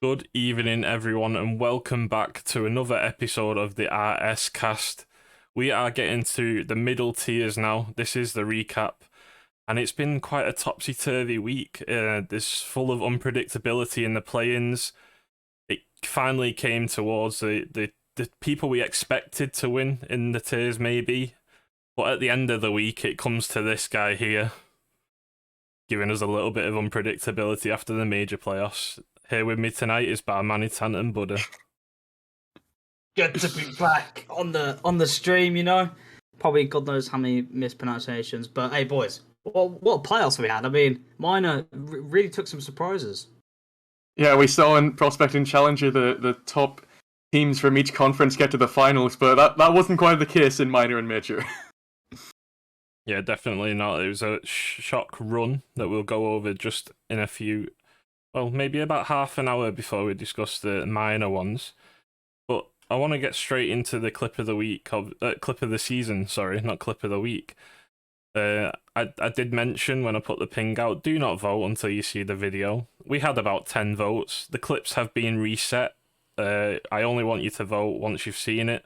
Good evening, everyone, and welcome back to another episode of the RSCast. We are getting to the middle tiers now. This is the recap, and it's been quite a topsy-turvy week. There's full of unpredictability in the play-ins. It finally came towards the people we expected to win in the tiers, maybe, but at the end of the week, it comes to this guy here, giving us a little bit of unpredictability after the major playoffs. Here with me tonight is Barman Tant and Buddha. Good to be back on the stream, you know. Probably God knows how many mispronunciations, but hey, boys, what playoffs we had? I mean, Minor really took some surprises. Yeah, we saw in Prospect and Challenger the top teams from each conference get to the finals, but that wasn't quite the case in Minor and Major. Yeah, definitely not. It was a shock run that we'll go over just in a few. Well, maybe about half an hour before we discuss the minor ones. But I want to get straight into the clip of the week, clip of the season, sorry, not clip of the week. I did mention when I put the ping out, do not vote until you see the video. We had about 10 votes. The clips have been reset. I only want you to vote once you've seen it.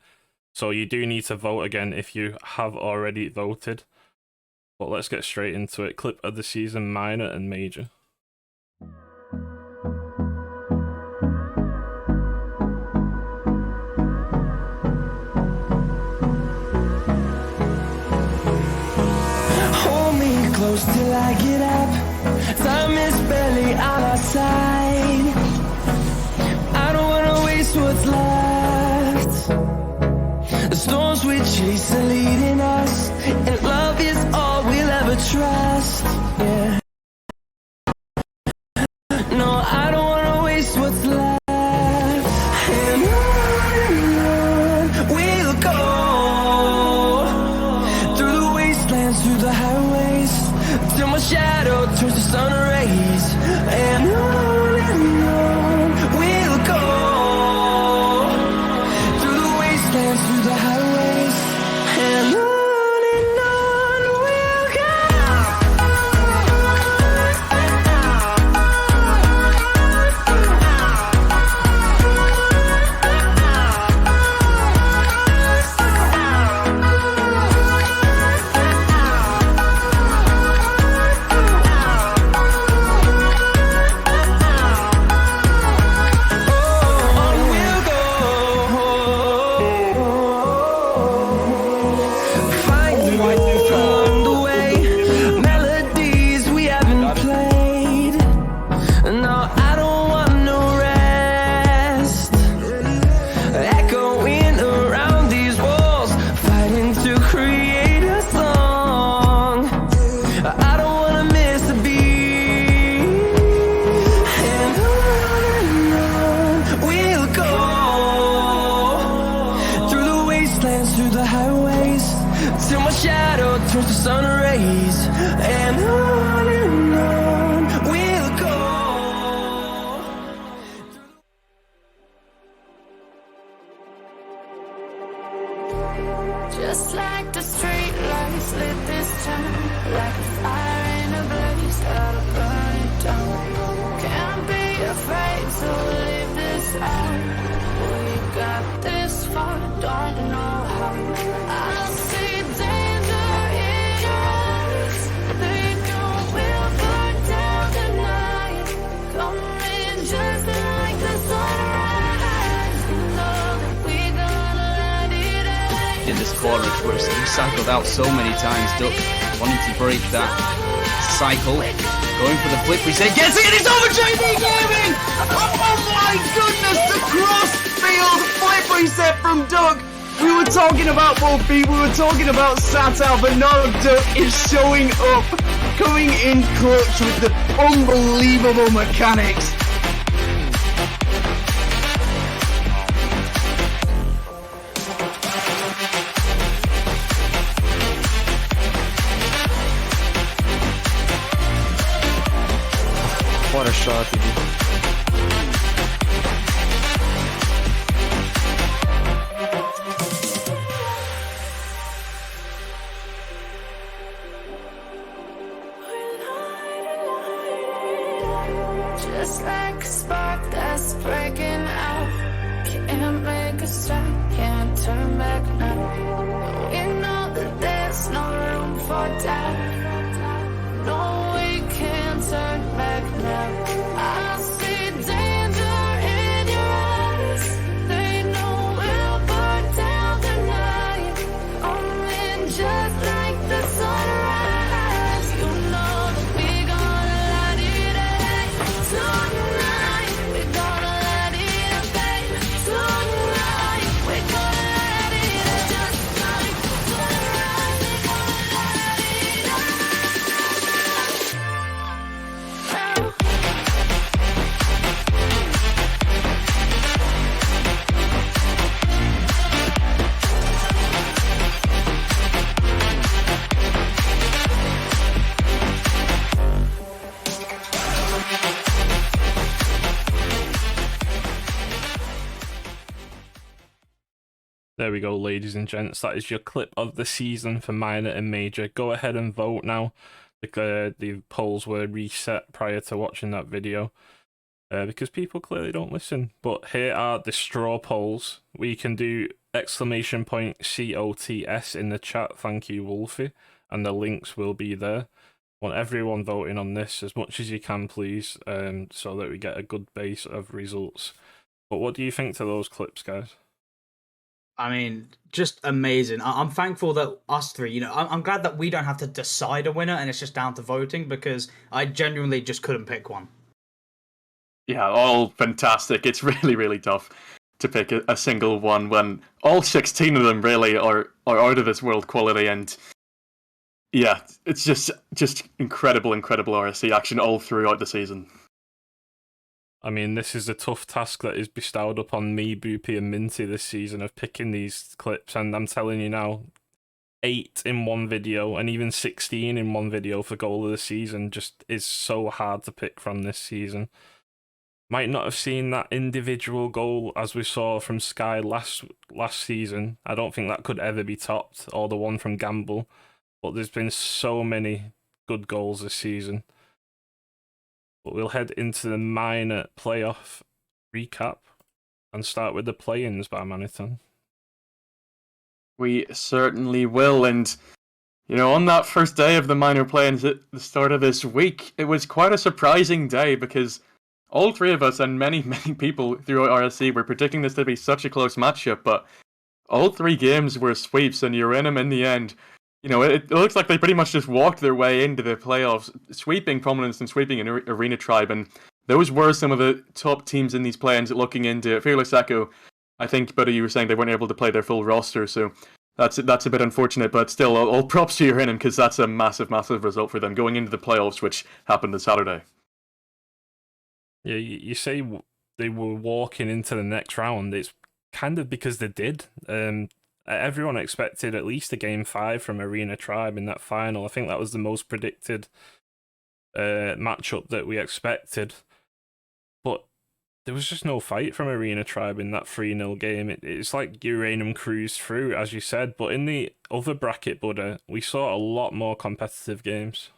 So you do need to vote again if you have already voted. But let's get straight into it. Clip of the season, minor and major. Close till I get up. Time is barely on our side. I don't wanna waste what's left. The storms we chase are leading us, and love is all we'll ever trust. Yeah. No, I don't wanna waste what's left. And on we'll go through the wastelands, through the highways, till my shadow turns to sun rays. And on we'll go through the wastelands, through the highways, and on we'll go. Just like the street lights lit this town, like a fire in a blaze, gotta burn it down. Can't be afraid to leave this out. We got this far, don't know how. I see danger in your eyes. They know we'll burn down tonight. Coming just like the sunrise. Know that we gonna let it out. In this quarter, where he cycled out so many times, Duck wanting to break that cycle, going for the flip reset, gets it, and it's over. JD Gaming! Oh my goodness, the cross-field flip reset from Duck. We were talking about both feet, we were talking about Satal, but no, Duck is showing up, coming in clutch with the unbelievable mechanics. What a shot, dude. Just like a spark that spreads. There we go, ladies and gents. That is your clip of the season for minor and major. Go ahead and vote now. The polls were reset prior to watching that video because people clearly don't listen. But here are the straw polls. We can do exclamation point COTS in the chat. Thank you, Wolfie. And the links will be there. Want everyone voting on this as much as you can, please, so that we get a good base of results. But what do you think to those clips, guys? I mean, just amazing. I'm thankful that us three, I'm glad that we don't have to decide a winner and it's just down to voting, because I genuinely just couldn't pick one. Yeah, all fantastic. It's really, really tough to pick a single one when all 16 of them really are out of this world quality. And yeah, it's just incredible RSC action all throughout the season. I mean, this is a tough task that is bestowed upon me, Boopy, and Minty this season of picking these clips, and I'm telling you now, 8 in one video and even 16 in one video for goal of the season just is so hard to pick from this season. Might not have seen that individual goal as we saw from Sky last season. I don't think that could ever be topped, or the one from Gamble, but there's been so many good goals this season. But we'll head into the minor playoff recap and start with the play-ins by Maniton. We certainly will. And, on that first day of the minor play-ins at the start of this week, it was quite a surprising day because all three of us and many, many people throughout RSC were predicting this to be such a close matchup, but all 3 games were sweeps, and Uranum in the end, it looks like they pretty much just walked their way into the playoffs, sweeping Prominence and sweeping an Arena Tribe, and those were some of the top teams in these play-ins looking into it. Fearless Echo, I think, Buddy, you were saying they weren't able to play their full roster, so that's a bit unfortunate, but still, all props to Uranum, because that's a massive, massive result for them going into the playoffs, which happened this Saturday. Yeah, you say they were walking into the next round. It's kind of because they did. Everyone expected at least a game 5 from Arena Tribe in that final. I think that was the most predicted matchup that we expected. But there was just no fight from Arena Tribe in that 3-0 game. It's like Uranum cruised through, as you said. But in the other bracket, Buddha, we saw a lot more competitive games.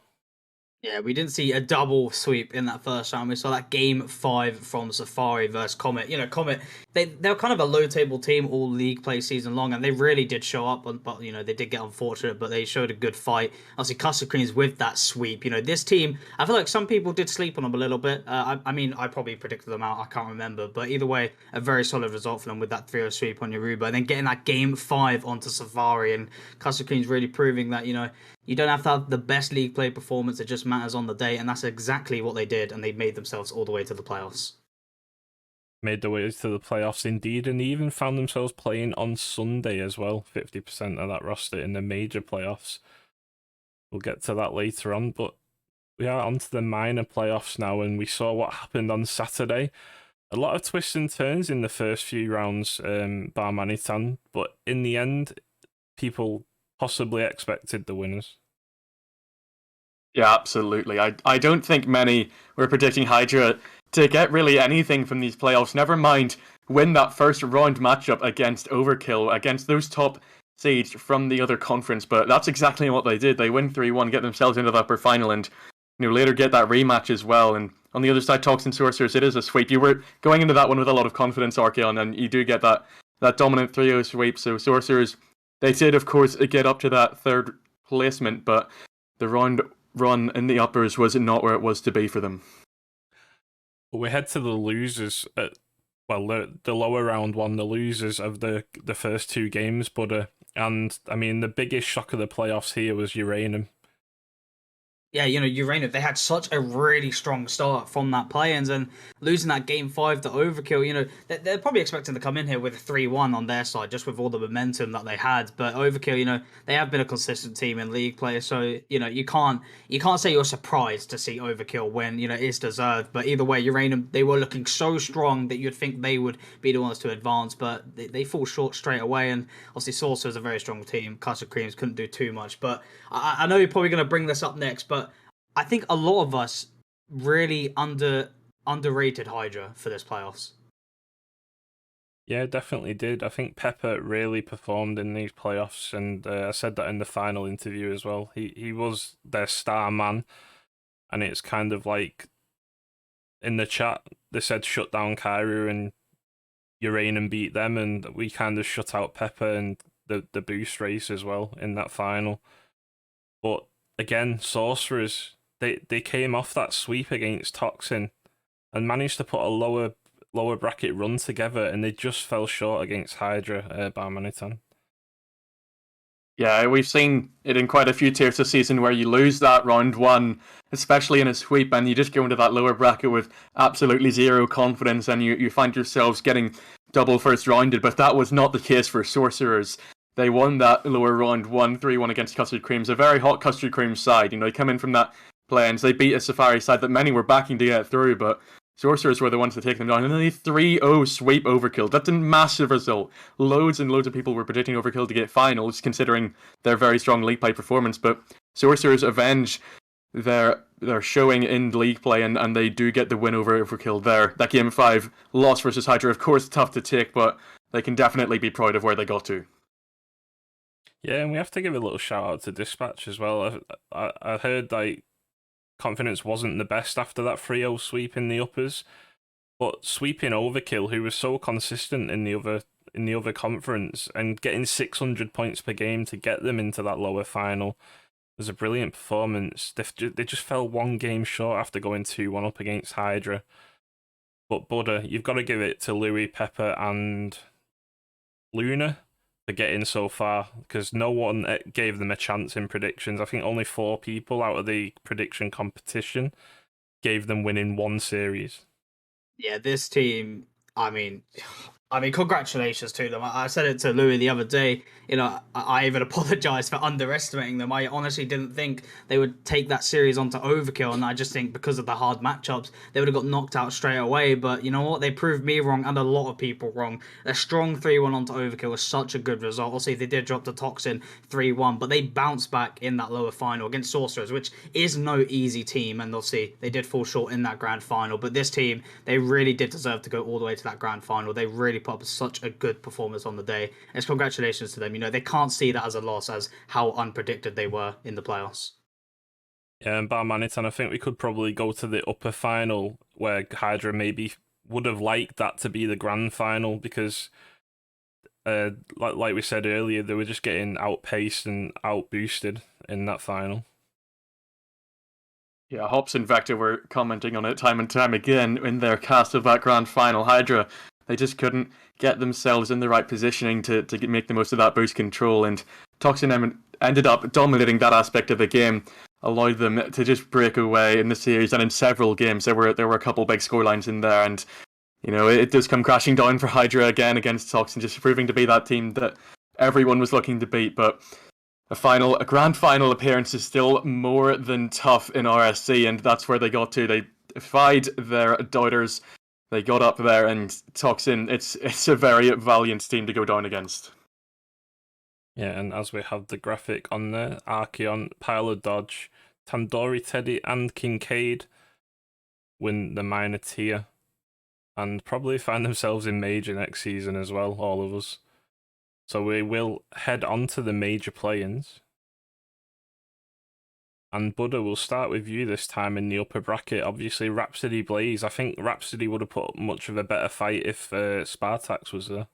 Yeah, we didn't see a double sweep in that first round. We saw that game 5 from Safari versus Comet. Comet, they were kind of a low-table team all league play season long, and they really did show up. But they did get unfortunate, but they showed a good fight. Obviously, Custard Creams with that sweep. This team, I feel like some people did sleep on them a little bit. I mean, I probably predicted them out. I can't remember, but either way, a very solid result for them with that 3-0 sweep on Yoruba, and then getting that game 5 onto Safari, and Custard Creams really proving that you don't have to have the best league play performance. It just matters on the day, and that's exactly what they did, and they made themselves all the way to the playoffs. Made their way to the playoffs indeed, and they even found themselves playing on Sunday as well, 50% of that roster in the major playoffs. We'll get to that later on, but we are on to the minor playoffs now, and we saw what happened on Saturday. A lot of twists and turns in the first few rounds, bar Manitan, but in the end, people possibly expected the winners. Yeah, absolutely. I don't think many were predicting Hydra to get really anything from these playoffs, never mind win that first round matchup against Overkill, against those top seeds from the other conference, but that's exactly what they did. They win 3-1, get themselves into the upper final, and later get that rematch as well. And on the other side, Talks and Sorcerers, it is a sweep. You were going into that one with a lot of confidence, Archeon, and you do get that dominant 3-0 sweep. So Sorcerers, they did, of course, get up to that 3rd placement, but the round run in the uppers was not where it was to be for them. We head to the losers. The lower round one, the losers of the first 2 games, Buddha. And I mean, the biggest shock of the playoffs here was Uranum. Yeah, Uranus, they had such a really strong start from that play-ins, and losing that game 5 to Overkill, they're probably expecting to come in here with a 3-1 on their side, just with all the momentum that they had. But Overkill, they have been a consistent team in league play, so, you can't say you're surprised to see Overkill win, it's deserved. But either way, Uranus, they were looking so strong that you'd think they would be the ones to advance, but they fall short straight away. And obviously, Saucer is a very strong team. Custard Creams couldn't do too much, but I know you're probably going to bring this up next, but I think a lot of us really underrated Hydra for this playoffs. Yeah, definitely did. I think Pepper really performed in these playoffs, and I said that in the final interview as well. He was their star man, and it's kind of like in the chat they said shut down Kairu and Uranus beat them, and we kind of shut out Pepper and the boost race as well in that final. But again, Sorcerers, they came off that sweep against Toxin and managed to put a lower bracket run together, and they just fell short against Hydra by Manitan. Yeah, we've seen it in quite a few tiers this season where you lose that round one, especially in a sweep, and you just go into that lower bracket with absolutely zero confidence, and you find yourselves getting double first rounded. But that was not the case for Sorcerers. They won that lower round 1-3-1 against Custard Creams, a very hot Custard Creams side. They come in from that play, and they beat a Safari side that many were backing to get through, but Sorcerers were the ones to take them down, and then they 3-0 sweep Overkill. That's a massive result. Loads and loads of people were predicting Overkill to get finals, considering their very strong league play performance, but Sorcerers avenge their showing in league play, and they do get the win over Overkill there. That Game 5 loss versus Hydra, of course, tough to take, but they can definitely be proud of where they got to. Yeah, and we have to give a little shout out to Dispatch as well. I heard like confidence wasn't the best after that 3-0 sweep in the uppers, but sweeping Overkill, who was so consistent in the other conference, and getting 600 points per game to get them into that lower final was a brilliant performance. They just fell one game short after going 2-1 up against Hydra. But Buddha, you've got to give it to Louis, Pepper, and Luna for getting so far, because no one gave them a chance in predictions. I think only 4 people out of the prediction competition gave them winning one series. Yeah, this team, I mean, congratulations to them. I said it to Louis the other day. I even apologize for underestimating them. I honestly didn't think they would take that series onto Overkill, and I just think because of the hard matchups, they would have got knocked out straight away. But you know what? They proved me wrong and a lot of people wrong. A strong 3-1 onto Overkill was such a good result. Obviously, they did drop to Toxin 3-1, but they bounced back in that lower final against Sorcerers, which is no easy team. And obviously, they did fall short in that grand final. But this team, they really did deserve to go all the way to that grand final. They really put up such a good performance on the day. It's congratulations to them. They can't see that as a loss, as how unpredicted they were in the playoffs. Yeah, and bar Manitan, I think we could probably go to the upper final where Hydra maybe would have liked that to be the grand final, because like we said earlier, they were just getting outpaced and outboosted in that final. Yeah, Hops and Vekta were commenting on it time and time again in their cast of that grand final. Hydra, they just couldn't get themselves in the right positioning to make the most of that boost control, and Toxin ended up dominating that aspect of the game, allowed them to just break away in the series, and in several games there were a couple big scorelines in there, and it does come crashing down for Hydra again against Toxin, just proving to be that team that everyone was looking to beat. But a grand final appearance is still more than tough in RSC, and that's where they got to. They defied their doubters. They got up there, and Toxin, it's a very valiant team to go down against. Yeah, and as we have the graphic on there, Archeon, Pile of Dodge, Tandoori Teddy, and Kincaid win the minor tier, and probably find themselves in major next season as well, all of us. So we will head on to the major play-ins. And Buddha, will start with you this time in the upper bracket. Obviously, Rhapsody Blaze. I think Rhapsody would have put up much of a better fight if Spartax was there.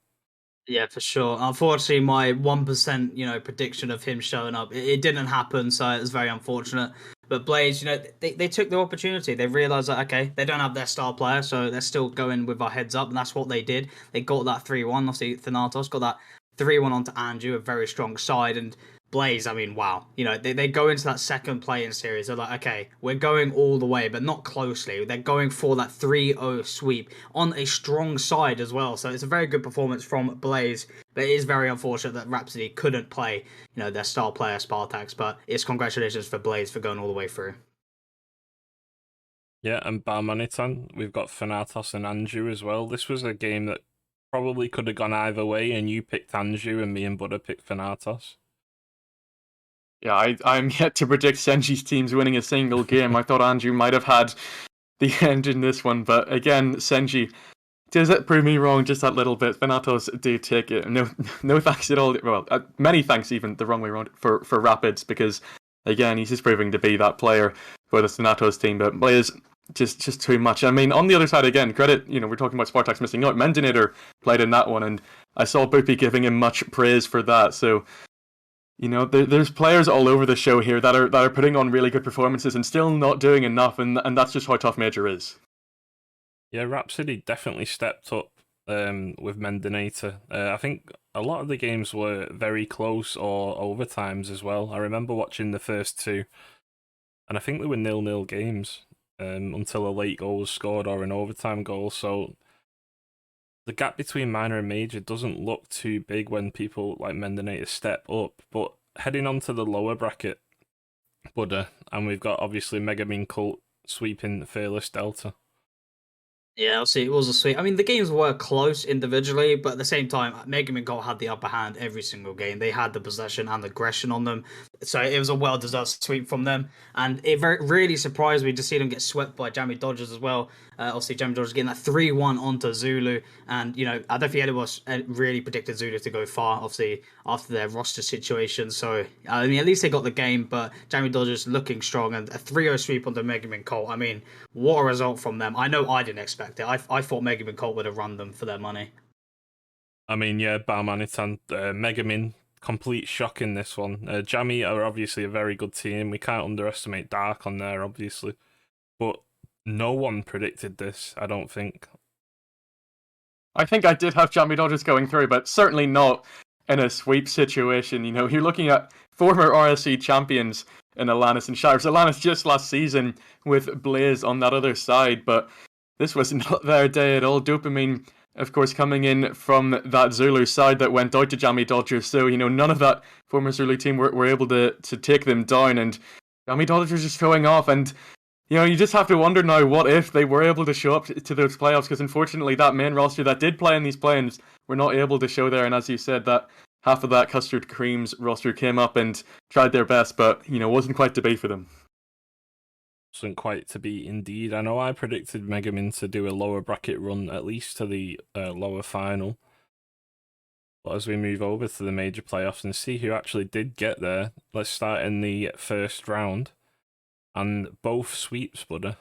Yeah, for sure. Unfortunately, my 1%, prediction of him showing up, it didn't happen, so it was very unfortunate. But Blaze, they took the opportunity. They realised that, okay, they don't have their star player, so they're still going with our heads up, and that's what they did. They got that 3-1. Obviously, Thanatos got that 3-1 onto Andrew, a very strong side, and Blaze, I mean, wow. They go into that second play-in series. They're like, okay, we're going all the way, but not closely. They're going for that 3-0 sweep on a strong side as well. So it's a very good performance from Blaze, but it is very unfortunate that Rhapsody couldn't play, their star player Spartax. But it's congratulations for Blaze for going all the way through. Yeah, and Barmanitan, we've got Thanatos and Andrew as well. This was a game that probably could have gone either way, and you picked Andrew and me and Buddha picked Thanatos. Yeah, I'm yet to predict Senji's teams winning a single game. I thought Andrew might have had the end in this one, but again, Senji, does it prove me wrong just that little bit? Thanatos do take it. No, no thanks at all. Well, many thanks, even the wrong way around, for Rapids, because again, he's just proving to be that player for the Thanatos team. But Blaze, just too much. I mean, on the other side again, credit. We're talking about Spartak's missing out. Mendinator played in that one, and I saw Boopy giving him much praise for that. So, there's players all over the show here that are putting on really good performances and still not doing enough, and that's just how tough Major is. Yeah, Rhapsody definitely stepped up with Mendinator. I think a lot of the games were very close or overtimes as well. I remember watching the first two, and I think they were 0-0 games until a late goal was scored or an overtime goal. So the gap between minor and major doesn't look too big when people like Mendinator step up. But heading on to the lower bracket, Buddha, and we've got obviously Megamin Cult sweeping Fearless Delta. Yeah, I'll see. It was a sweep. I mean, the games were close individually, but at the same time, Megaman Gold had the upper hand every single game. They had the possession and aggression on them, so it was a well-deserved sweep from them. And it really surprised me to see them get swept by Jammy Dodgers as well. Obviously, Jammy Dodgers getting that 3-1 onto Zulu, and I don't think anyone really predicted Zulu to go far. Obviously, after their roster situation, so I mean, at least they got the game. But Jammy Dodgers looking strong, and a 3-0 sweep onto Megaman Colt. I mean, what a result from them! I know I didn't expect it. I thought Megamin Colt would have run them for their money. I mean, yeah, Barmanitan, Megamin, complete shock in this one. Jammy are obviously a very good team. We can't underestimate Dark on there, obviously. But no one predicted this, I don't think. I think I did have Jammy Dodgers going through, but certainly not in a sweep situation. You're looking at former RSC champions in Alanis and Shires. Alanis just last season with Blaze on that other side, but this was not their day at all. Dopamine, of course, coming in from that Zulu side that went out to Jammy Dodgers. So, none of that former Zulu team were able to take them down. And Jammy Dodgers just showing off. And, you just have to wonder now, what if they were able to show up to those playoffs? Because unfortunately, that main roster that did play in these play-ins were not able to show there. And as you said, that half of that Custard Creams roster came up and tried their best, but, wasn't quite to be for them. Wasn't quite to be indeed. I know I predicted Megamin to do a lower bracket run, at least to the lower final. But as we move over to the major playoffs and see who actually did get there, let's start in the first round. And both sweeps, Buddha.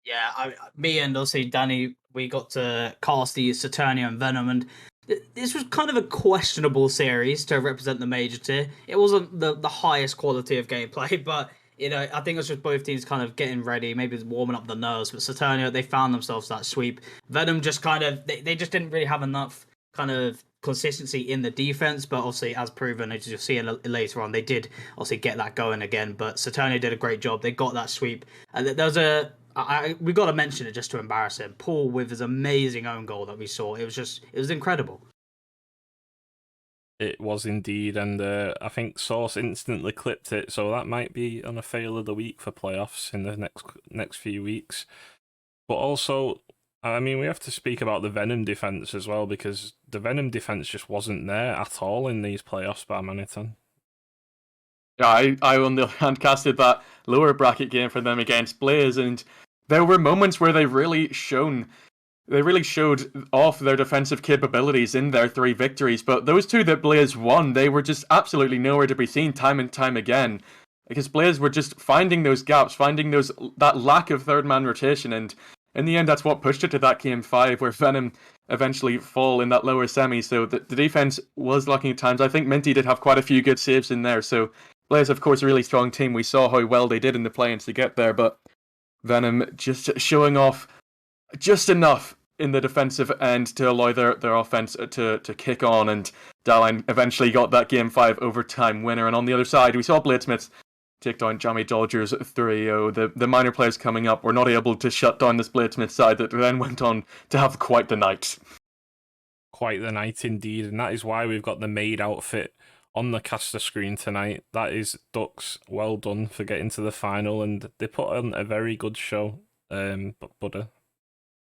Yeah, me and obviously Danny, we got to cast the Saturnia and Venom, and this was kind of a questionable series to represent the major tier. It wasn't the highest quality of gameplay, but I think it was just both teams kind of getting ready, maybe warming up the nerves. But Saturnia, they found themselves that sweep. Venom just kind of, they just didn't really have enough kind of consistency in the defense. But obviously, as proven, as you'll see later on, they did obviously get that going again. But Saturnia did a great job. They got that sweep. And there was we got to mention it just to embarrass him. Paul with his amazing own goal that we saw. It was incredible. It was indeed, and I think Source instantly clipped it, so that might be on a fail of the week for playoffs in the next few weeks. But also, I mean, we have to speak about the Venom defense as well, because the Venom defense just wasn't there at all in these playoffs by Manitan. Yeah, I on the other hand casted that lower bracket game for them against Blaze, and there were moments where they really showed off their defensive capabilities in their 3 victories, but those 2 that Blaze won, they were just absolutely nowhere to be seen time and time again. Because Blaze were just finding those gaps, finding that lack of third man rotation, and in the end, that's what pushed it to that game 5, where Venom eventually fall in that lower semi. So the defense was lacking at times. I think Minty did have quite a few good saves in there. So Blaze, of course, a really strong team. We saw how well they did in the play-ins to get there, but Venom just showing off just enough in the defensive end to allow their offense to kick on, and Dalline eventually got that game 5 overtime winner. And on the other side, we saw Bladesmiths take down Jammy Dodgers 3-0. The minor players coming up were not able to shut down this Bladesmith side that then went on to have quite the night. Quite the night indeed, and that is why we've got the maid outfit on the caster screen tonight. That is Ducks, well done for getting to the final, and they put on a very good show, Buddha.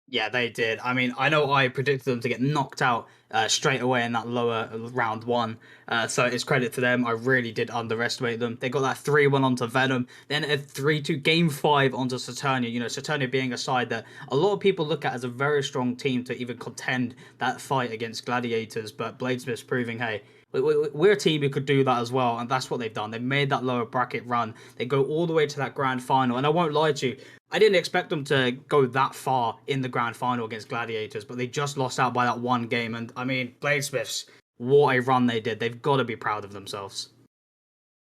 Yeah, they did. I mean, I know I predicted them to get knocked out straight away in that lower round one. So it's credit to them. I really did underestimate them. They got that 3-1 onto Venom, then a 3-2 game 5 onto Saturnia. You know, Saturnia being a side that a lot of people look at as a very strong team to even contend that fight against Gladiators. But Bladesmith's proving, hey, we're a team who could do that as well, and that's what they've done. They've made that lower bracket run. They go all the way to that grand final, and I won't lie to you, I didn't expect them to go that far in the grand final against Gladiators, but they just lost out by that one game. And I mean, Bladesmiths, what a run they did. They've got to be proud of themselves.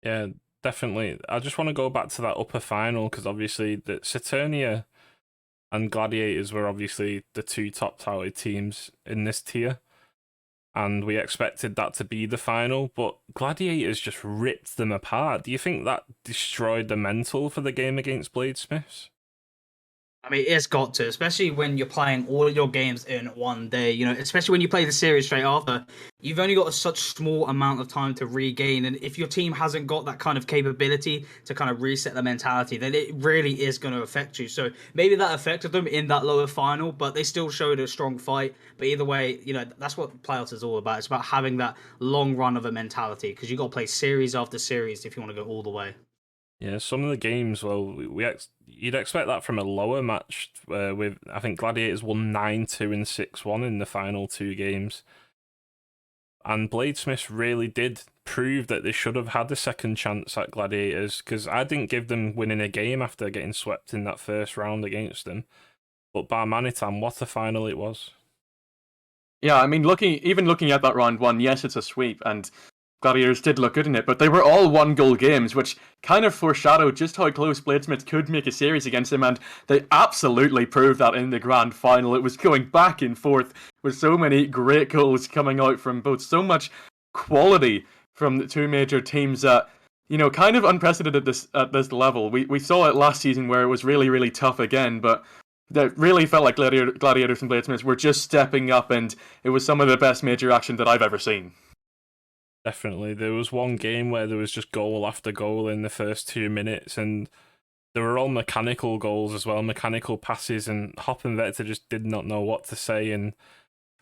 Yeah, definitely. I just want to go back to that upper final because obviously the Saturnia and Gladiators were obviously the two top touted teams in this tier, and we expected that to be the final, but Gladiators just ripped them apart. Do you think that destroyed the mental for the game against Bladesmiths? I mean, it's got to, especially when you're playing all of your games in one day. You know, especially when you play the series straight after, you've only got a such small amount of time to regain. And if your team hasn't got that kind of capability to kind of reset the mentality, then it really is going to affect you. So maybe that affected them in that lower final, but they still showed a strong fight. But either way, you know, that's what playoffs is all about. It's about having that long run of a mentality because you got to play series after series if you want to go all the way. Yeah, some of the games, well, you'd expect that from a lower match. With I think Gladiators won 9-2 and 6-1 in the final two games, and Bladesmiths really did prove that they should have had a second chance at Gladiators because I didn't give them winning a game after getting swept in that first round against them. But Bar Manitam, what a final it was! Yeah, I mean, looking at that round one, yes, it's a sweep, and Gladiators did look good in it, but they were all one-goal games, which kind of foreshadowed just how close Bladesmith could make a series against them, and they absolutely proved that in the grand final. It was going back and forth with so many great goals coming out from both, so much quality from the two major teams that, you know, kind of unprecedented at this level. We saw it last season where it was really, really tough again, but that really felt like Gladiators and Bladesmiths were just stepping up, and it was some of the best major action that I've ever seen. Definitely. There was one game where there was just goal after goal in the first 2 minutes, and they were all mechanical goals as well, mechanical passes, and Hop and Vekta just did not know what to say, and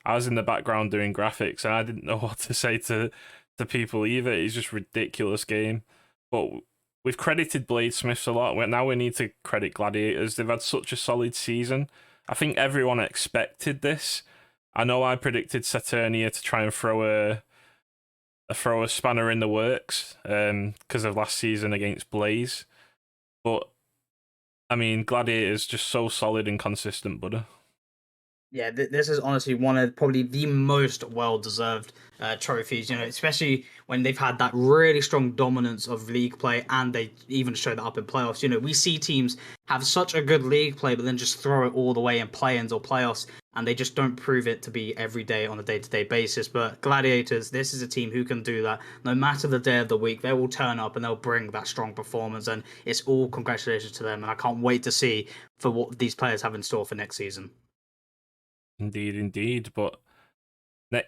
I was in the background doing graphics, and I didn't know what to say to people either. It's just a ridiculous game. But we've credited Bladesmiths a lot. Now we need to credit Gladiators. They've had such a solid season. I think everyone expected this. I know I predicted Saturnia to try and throw a spanner in the works because of last season against Blaze. But, I mean, Gladiators just so solid and consistent, Butter. Yeah, this is honestly one of probably the most well-deserved trophies, you know, especially when they've had that really strong dominance of league play and they even show that up in playoffs. You know, we see teams have such a good league play, but then just throw it all the way in play-ins or playoffs, and they just don't prove it to be every day on a day-to-day basis. But Gladiators, this is a team who can do that. No matter the day of the week, they will turn up and they'll bring that strong performance, and it's all congratulations to them, and I can't wait to see for what these players have in store for next season. Indeed, indeed. But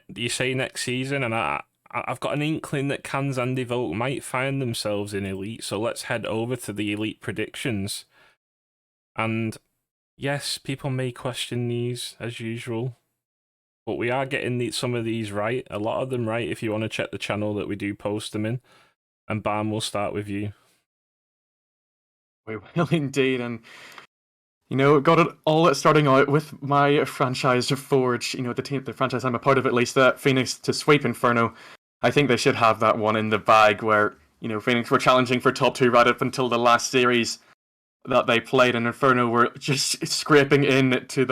you say next season, and I've got an inkling that Cans and Evoke might find themselves in Elite, so let's head over to the Elite predictions. And yes, people may question these, as usual, but we are getting some of these right, a lot of them right, if you want to check the channel that we do post them in. And Bam, we'll start with you. We will indeed, and you know, got it all starting out with my franchise Forge, you know, the franchise I'm a part of at least, Phoenix to sweep Inferno. I think they should have that one in the bag where, you know, Phoenix were challenging for top 2 right up until the last series that they played, and Inferno were just scraping in to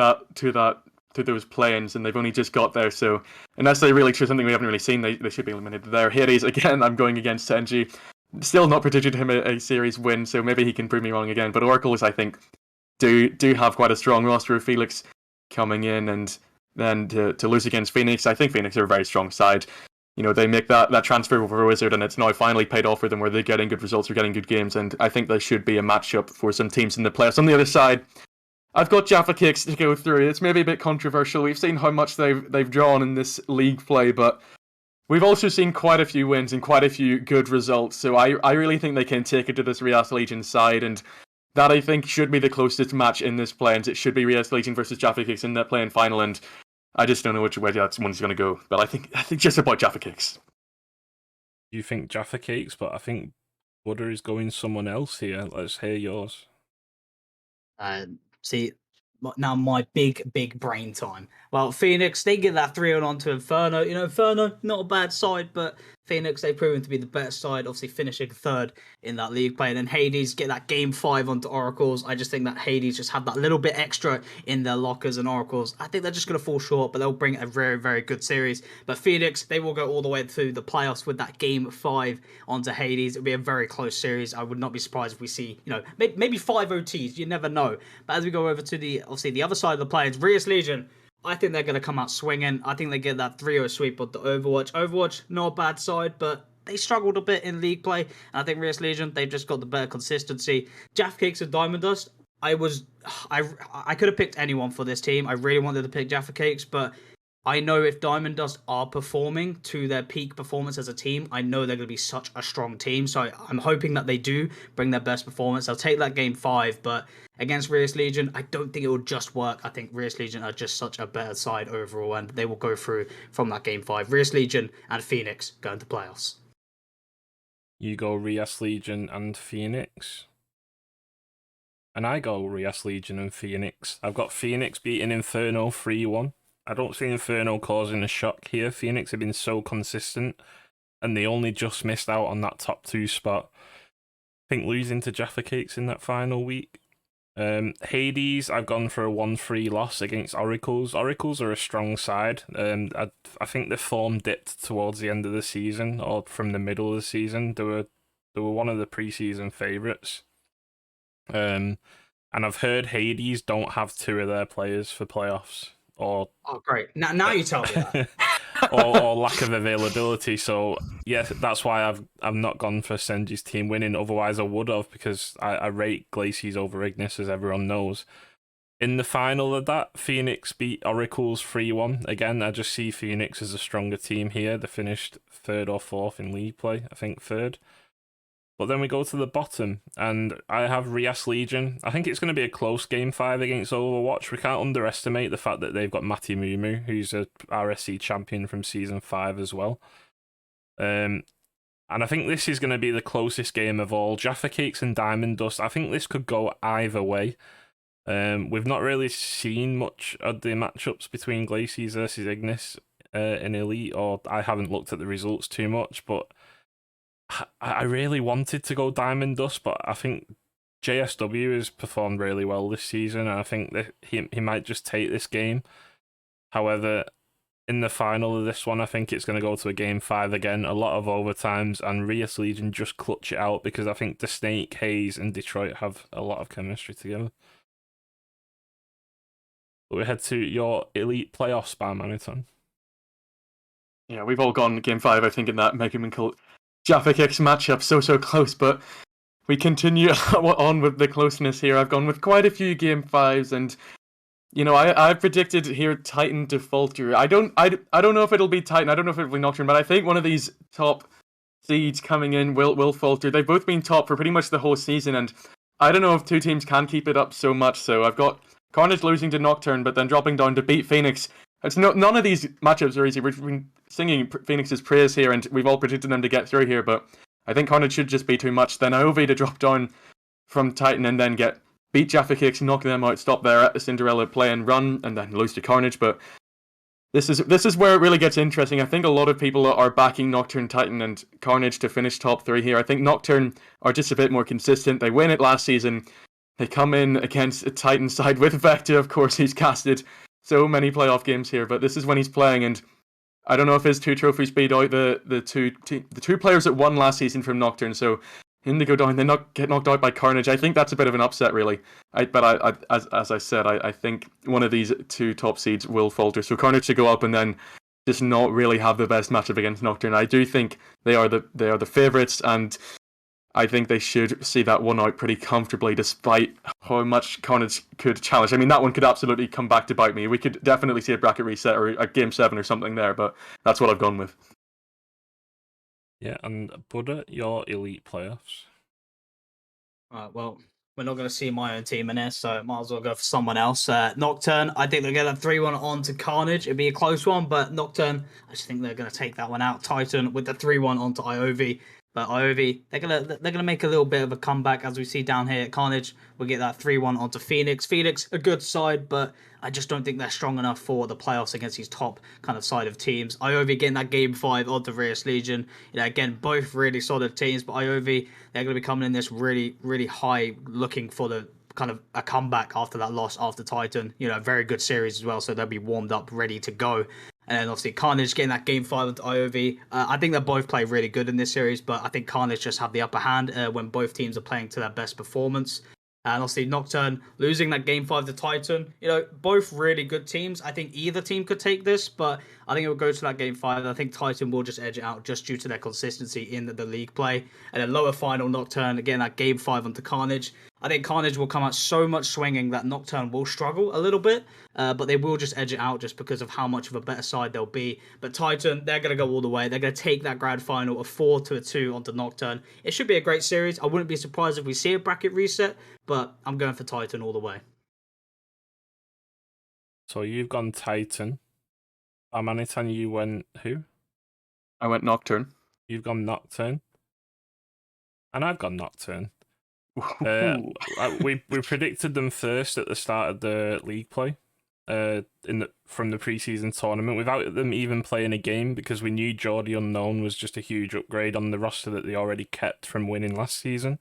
those play-ins, and they've only just got there, so unless they really show something we haven't really seen, they should be eliminated there. Hades, again, I'm going against Tenji. Still not predicted him a series win, so maybe he can prove me wrong again, but Oracles, I think, do have quite a strong roster of Felix coming in, and then to lose against Phoenix, I think Phoenix are a very strong side. You know, they make that transfer over Wizard, and it's now finally paid off for them where they're getting good results, they're getting good games, and I think there should be a matchup for some teams in the playoffs. On the other side, I've got Jaffa Cakes to go through. It's maybe a bit controversial. We've seen how much they've drawn in this league play, but we've also seen quite a few wins and quite a few good results, so I really think they can take it to this Rias Legion side, and that I think should be the closest match in this play, and it should be RS Legion versus Jaffa Cakes in that play-in final, and I just don't know which way that one's going to go. But I think just about Jaffa Cakes. You think Jaffa Cakes, but I think Butter is going someone else here. Let's hear yours. See, now my big brain time. Well, Phoenix, they get that 3-0 onto Inferno. You know, Inferno, not a bad side, but Phoenix, they've proven to be the better side, obviously finishing third in that league play. And then Hades get that game 5 onto Oracles. I just think that Hades just have that little bit extra in their lockers, and Oracles, I think they're just going to fall short, but they'll bring a very, very good series. But Phoenix, they will go all the way to the playoffs with that game 5 onto Hades. It'll be a very close series. I would not be surprised if we see, you know, maybe 5 OTs. You never know. But as we go over to the other side of the players, Rias Legion, I think they're going to come out swinging. I think they get that 3-0 sweep of the Overwatch. Overwatch, not a bad side, but they struggled a bit in league play. And I think Rias Legion, they've just got the better consistency. Jaffa Cakes and Diamond Dust, I could have picked anyone for this team. I really wanted to pick Jaffa Cakes, but I know if Diamond Dust are performing to their peak performance as a team, I know they're going to be such a strong team. So I'm hoping that they do bring their best performance. I'll take that game 5, but against Rias Legion, I don't think it will just work. I think Rias Legion are just such a better side overall, and they will go through from that game 5. Rias Legion and Phoenix going to playoffs. You go Rias Legion and Phoenix. And I go Rias Legion and Phoenix. I've got Phoenix beating Inferno 3-1. I don't see Inferno causing a shock here. Phoenix have been so consistent, and they only just missed out on that top 2 spot. I think losing to Jaffa Cakes in that final week. Hades, I've gone for a 1-3 loss against Oracles. Oracles are a strong side. I think the form dipped towards the end of the season, or from the middle of the season. They were one of the preseason favourites. And I've heard Hades don't have 2 of their players for playoffs. Oh, great. Now you tell me that. or lack of availability. So yeah, that's why I've not gone for Senji's team winning. Otherwise I would have, because I rate Glacies over Ignis, as everyone knows. In the final of that, Phoenix beat Oracles 3-1. Again, I just see Phoenix as a stronger team here. They finished 3rd or 4th in league play. I think 3rd. But then we go to the bottom, and I have Rias Legion. I think it's going to be a close game 5 against Overwatch. We can't underestimate the fact that they've got Matty Mumu, who's a RSC champion from Season 5 as well. And I think this is going to be the closest game of all. Jaffa Cakes and Diamond Dust, I think this could go either way. We've not really seen much of the matchups between Glacies versus Ignis in Elite, or I haven't looked at the results too much, but I really wanted to go Diamond Dust, but I think JSW has performed really well this season, and I think that he might just take this game. However, in the final of this one, I think it's going to go to a game 5 again, a lot of overtimes, and Rias Legion just clutch it out, because I think the Snake, Hayes, and Detroit have a lot of chemistry together. But we head to your Elite playoff spam, Aniton. Yeah, we've all gone game 5, I think, in that Mega Man Cult Jaffa Cakes matchup, so close, but we continue on with the closeness here. I've gone with quite a few game 5s, and you know, I've predicted here Titan to falter. I don't know if it'll be Titan. I don't know if it'll be Nocturne, but I think one of these top seeds coming in will falter. They've both been top for pretty much the whole season, and I don't know if 2 teams can keep it up so much. So I've got Carnage losing to Nocturne, but then dropping down to beat Phoenix. None of these matchups are easy. We've been singing Phoenix's praise here, and we've all predicted them to get through here, but I think Carnage should just be too much. Then Ove to drop down from Titan and then beat Jaffa Cakes, knock them out, stop their Cinderella play and run, and then lose to Carnage. But this is where it really gets interesting. I think a lot of people are backing Nocturne, Titan, and Carnage to finish top 3 here. I think Nocturne are just a bit more consistent. They win it last season. They come in against a Titan side with Vekta, of course. He's casted so many playoff games here, but this is when he's playing, and I don't know if his 2 trophies beat out the two players that won last season from Nocturne. So him to go down, they get knocked out by Carnage. I think that's a bit of an upset, really. But as I said, I think one of these 2 top seeds will falter. So Carnage should go up and then just not really have the best matchup against Nocturne. I do think they are the favourites, and I think they should see that one out pretty comfortably, despite how much Carnage could challenge. I mean, that one could absolutely come back to bite me. We could definitely see a bracket reset or a game 7 or something there, but that's what I've gone with. Yeah, and Buddha, your Elite playoffs. Well, we're not going to see my own team in this, so might as well go for someone else. Nocturne, I think they're going to 3-1 on to Carnage. It'd be a close one, but Nocturne, I just think they're going to take that one out. Titan with the 3-1 onto Iovi. But Iovi, they're gonna make a little bit of a comeback, as we see down here at Carnage. We'll get that 3-1 onto Phoenix. Phoenix, a good side, but I just don't think they're strong enough for the playoffs against these top kind of side of teams. Iovi getting that game 5 onto Reus Legion. Again, both really solid teams, but Iovi, they're gonna be coming in this really, really high, looking for the kind of a comeback after that loss after Titan. Very good series as well, so they'll be warmed up, ready to go. And then obviously Carnage getting that game 5 with Iovi. I think they both play really good in this series, but I think Carnage just have the upper hand when both teams are playing to their best performance. And obviously Nocturne losing that game 5 to Titan. Both really good teams. I think either team could take this, but I think it will go to that game 5. I think Titan will just edge it out just due to their consistency in the league play. And then lower final Nocturne, again, that game 5 onto Carnage. I think Carnage will come out so much swinging that Nocturne will struggle a little bit, but they will just edge it out just because of how much of a better side they'll be. But Titan, they're going to go all the way. They're going to take that grand final of 4-2 onto Nocturne. It should be a great series. I wouldn't be surprised if we see a bracket reset, but I'm going for Titan all the way. So you've gone Titan. Armanitan, you went who? I went Nocturne. You've gone Nocturne. And I've gone Nocturne. We predicted them first at the start of the league play, from the preseason tournament, without them even playing a game, because we knew Georgeee Unknown was just a huge upgrade on the roster that they already kept from winning last season.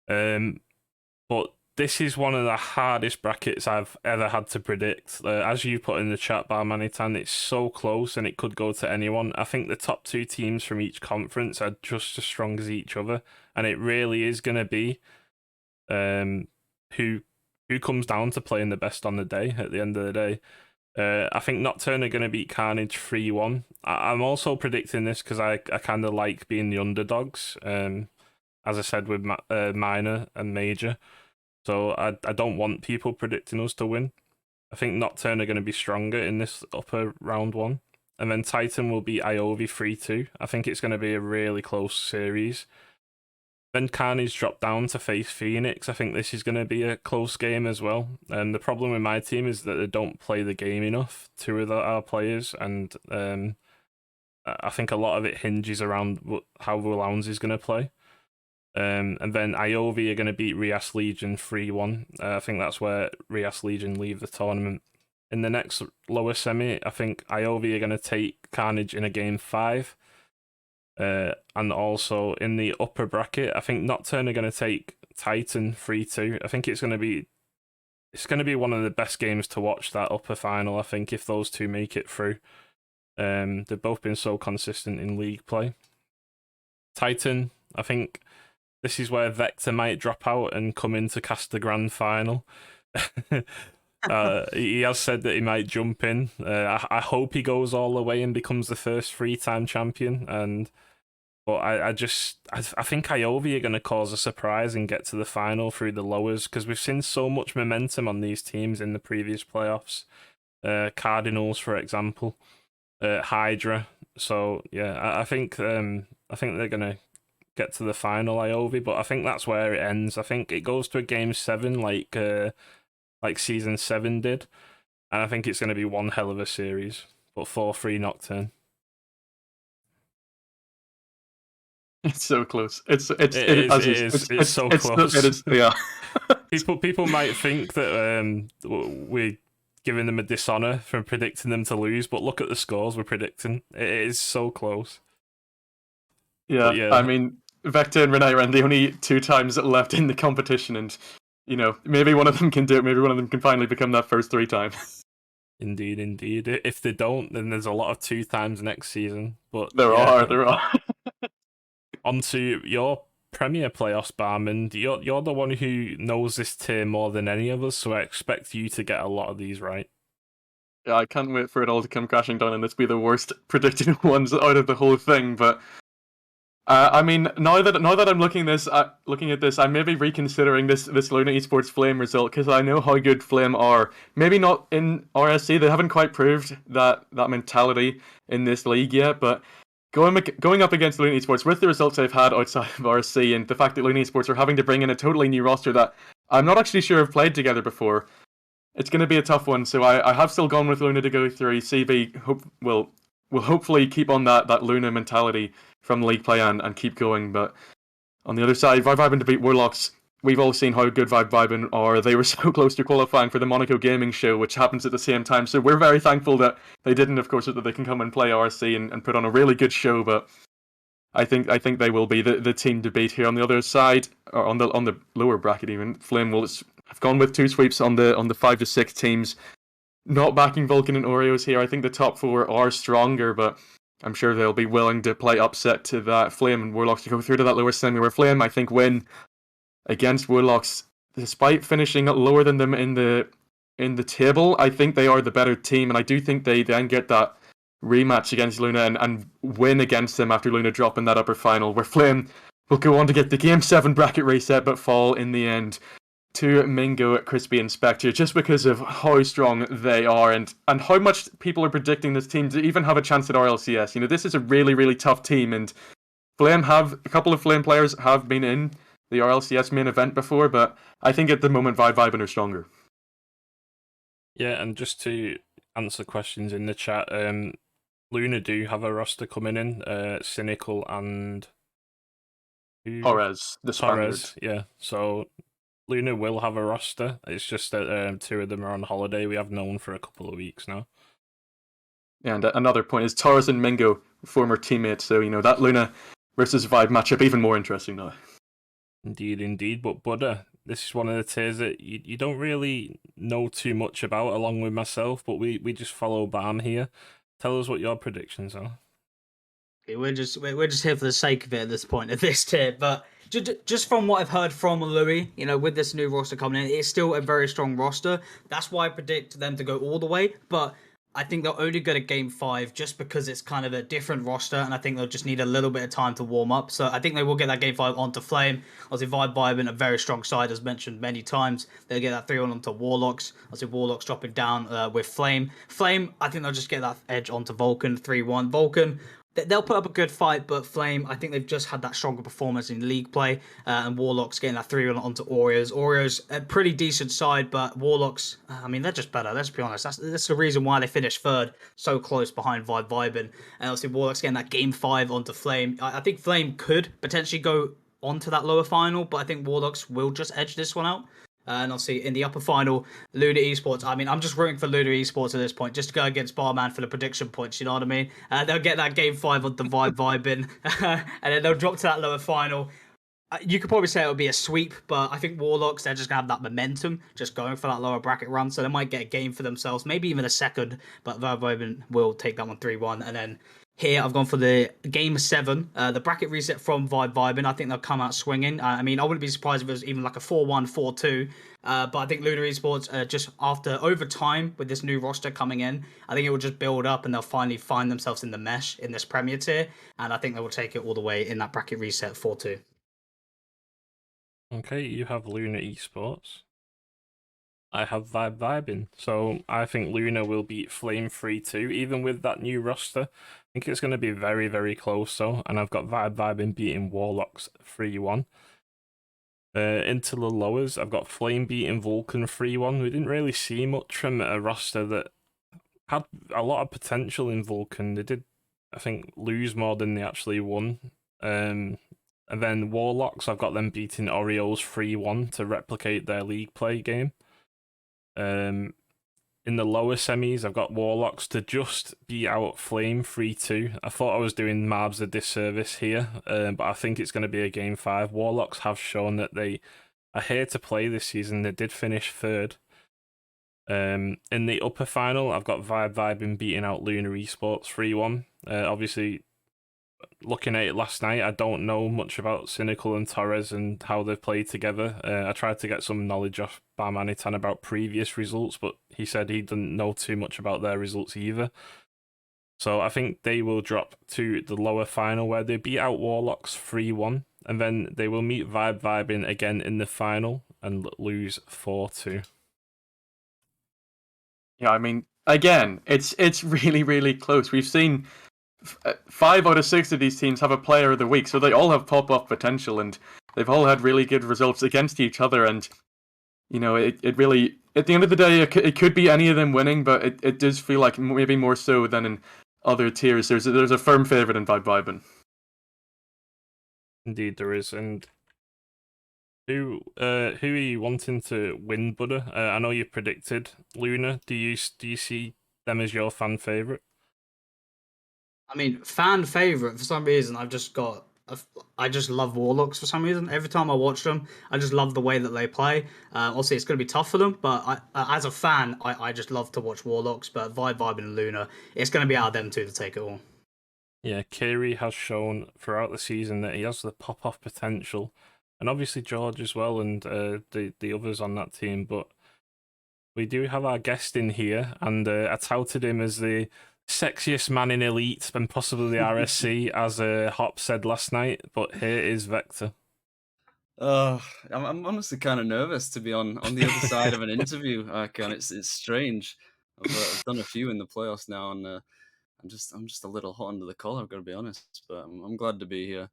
But this is one of the hardest brackets I've ever had to predict. As you put in the chat, Barmanitan, it's so close and it could go to anyone. I think the top 2 teams from each conference are just as strong as each other, and it really is going to be who comes down to playing the best on the day at the end of the day. I think Nocturne are going to beat Carnage 3-1. I'm also predicting this because I kind of like being the underdogs, as I said with Minor and Major. So I don't want people predicting us to win. I think Nocturne are going to be stronger in this upper round 1. And then Titan will beat Iovi 3-2. I think it's going to be a really close series. Then Carnage dropped down to face Phoenix. I think this is going to be a close game as well. And the problem with my team is that they don't play the game enough, 2 of our players. And I think a lot of it hinges around how Wulowns is going to play. And then Iovi are going to beat Reus Legion 3-1. I think that's where Reus Legion leave the tournament. In the next lower semi, I think Iovi are going to take Carnage in a game 5. And also in the upper bracket, I think Nocturne are going to take Titan 3-2. I think it's going to be one of the best games to watch, that upper final, I think, if those two make it through. They've both been so consistent in league play. Titan, I think this is where Vekta might drop out and come in to cast the grand final. He has said that he might jump in. I hope he goes all the way and becomes the first 3-time champion. But I think Iovi are going to cause a surprise and get to the final through the lowers, because we've seen so much momentum on these teams in the previous playoffs. Cardinals, for example, Hydra. So yeah, I think they're going to get to the final, Iovi, but I think that's where it ends. I think it goes to a game 7 like season 7 did, and I think it's going to be one hell of a series. But 4-3 Nocturne. It's so close. It is so close. It is, yeah. People might think that we're giving them a dishonor from predicting them to lose, but look at the scores we're predicting. It is so close. Yeah. I mean, Vekta and Renee ran the only 2 times left in the competition, and maybe one of them can do it. Maybe one of them can finally become that first 3-time. Indeed. If they don't, then there's a lot of 2 times next season. But there are. On to your Premier playoffs, Barman. You're the one who knows this tier more than any of us, so I expect you to get a lot of these right. Yeah, I can't wait for it all to come crashing down and this be the worst predicted ones out of the whole thing. But I mean, now that I'm looking at this, I may be reconsidering this Luna Esports Flame result, because I know how good Flame are. Maybe not in RSC; they haven't quite proved that mentality in this league yet. But going up against Luna Esports with the results they've had outside of RSC and the fact that Luna Esports are having to bring in a totally new roster that I'm not actually sure have played together before, it's going to be a tough one. So I have still gone with Luna to go through. CB will hopefully keep on that Luna mentality from league play and keep going. But on the other side, Vibe Vibin to beat Warlocks. We've all seen how good Vibe Vibin are. They were so close to qualifying for the Monaco Gaming Show, which happens at the same time. So we're very thankful that they didn't, of course, so that they can come and play RSC and put on a really good show. But I think they will be the team to beat here. On the other side, or on the lower bracket even, Flame will have gone with 2 sweeps on the 5 to 6 teams. Not backing Vulcan and Oreos here. I think the top 4 are stronger, but I'm sure they'll be willing to play upset to that Flame and Warlocks to go through to that lower semi, where Flame, I think, win against Warlocks, despite finishing lower than them in the table. I think they are the better team, and I do think they then get that rematch against Luna and win against them after Luna dropping that upper final, where Flame will go on to get the Game 7 bracket reset, but fall in the end to Mingo, Crispy, and Spectre, just because of how strong they are and how much people are predicting this team to even have a chance at RLCS. You know, this is a really, really tough team, and a couple of Flame players have been in the RLCS main event before, but I think at the moment Vibe Vibin are stronger. Yeah, and just to answer questions in the chat, Luna do have a roster coming in, Cynical and Torres, the Spaniard. Torres, yeah. So Luna will have a roster. It's just that 2 of them are on holiday. We have known for a couple of weeks now. And another point is Torres and Mingo, former teammates, so you know that Luna versus Vibe matchup even more interesting now. Indeed. But Buddha, this is one of the tiers that you don't really know too much about, along with myself, but we just follow BAM here. Tell us what your predictions are. We're just here for the sake of it at this point of this tier, but just from what I've heard from Louis, you know, with this new roster coming in, it's still a very strong roster. That's why I predict them to go all the way, but I think they'll only go to Game 5 just because it's kind of a different roster, and I think they'll just need a little bit of time to warm up. So I think they will get that Game 5 onto Flame. Obviously, Vibe Vibin, a very strong side, as mentioned many times. They'll get that 3-1 onto Warlocks. Obviously, Warlocks dropping down with Flame. Flame, I think they'll just get that edge onto Vulcan, 3-1. Vulcan, they'll put up a good fight, but Flame, I think they've just had that stronger performance in league play, and Warlocks getting that 3-1 onto Oreos. Oreos, a pretty decent side, but Warlocks, I mean, they're just better, let's be honest. That's the reason why they finished 3rd, so close behind Vibe Vibin. And obviously, Warlocks getting that Game 5 onto Flame. I think Flame could potentially go onto that lower final, but I think Warlocks will just edge this one out. And obviously, in the upper final, Luna Esports. I mean, I'm just rooting for Luna Esports at this point, just to go against Barman for the prediction points, you know what I mean? They'll get that Game 5 on the Vibe Vibin, and then they'll drop to that lower final. You could probably say it would be a sweep, but I think Warlocks, they're just going to have that momentum, just going for that lower bracket run, so they might get a game for themselves, maybe even a second, but Vibe Vibin will take that one 3-1, and then here, I've gone for the Game 7, the bracket reset from Vibe Vibin. I think they'll come out swinging. I mean, I wouldn't be surprised if it was even like a 4-1, 4-2. But I think Luna Esports, just after over time with this new roster coming in, I think it will just build up and they'll finally find themselves in the mesh in this Premier tier. And I think they will take it all the way in that bracket reset 4-2. Okay, you have Luna Esports. I have Vibe Vibin. So I think Luna will beat Flame 3-2, even with that new roster. I think it's going to be very, very close, so. And I've got Vibe Vibin beating Warlocks 3-1. Into the lowers, I've got Flame beating Vulcan 3-1. We didn't really see much from a roster that had a lot of potential in Vulcan. They did, I think, lose more than they actually won. And then Warlocks, I've got them beating Oreos 3-1 to replicate their league play game. In the lower semis, I've got Warlocks to just beat out Flame 3-2. I thought I was doing Marbs a disservice here, but I think it's going to be a Game 5. Warlocks have shown that they are here to play this season. They did finish 3rd. In the upper final, I've got Vibe Vibin beating out Luna Esports 3-1. Obviously, looking at it last night, I don't know much about Cynical and Torres and how they've played together. I tried to get some knowledge off Barmanitan about previous results, but he said he didn't know too much about their results either. So I think they will drop to the lower final where they beat out Warlocks 3-1, and then they will meet Vibe Vibin again in the final and lose 4-2. Yeah, I mean, again, it's really, really close. We've seen 5 out of 6 of these teams have a player of the week, so they all have pop-off potential, and they've all had really good results against each other. And it really, at the end of the day, it could be any of them winning, but it does feel like maybe more so than in other tiers. There's a firm favorite in Vibin. Indeed, there is. And who are you wanting to win, Buddha? I know you predicted Luna. Do you see them as your fan favorite? I mean, fan favorite for some reason. I just love Warlocks for some reason. Every time I watch them, I just love the way that they play. Obviously, it's going to be tough for them, but as a fan, I just love to watch Warlocks. But Vibin and Luna, it's going to be out of them two to take it all. Yeah, Kiri has shown throughout the season that he has the pop-off potential, and obviously George as well, and the others on that team. But we do have our guest in here, and I touted him as the sexiest man in Elite and possibly the RSC, as Hop said last night. But here is Vekta. I'm honestly kind of nervous to be on the other side of an interview. It's strange. I've done a few in the playoffs now, and I'm just a little hot under the collar. I've got to be honest, but I'm glad to be here.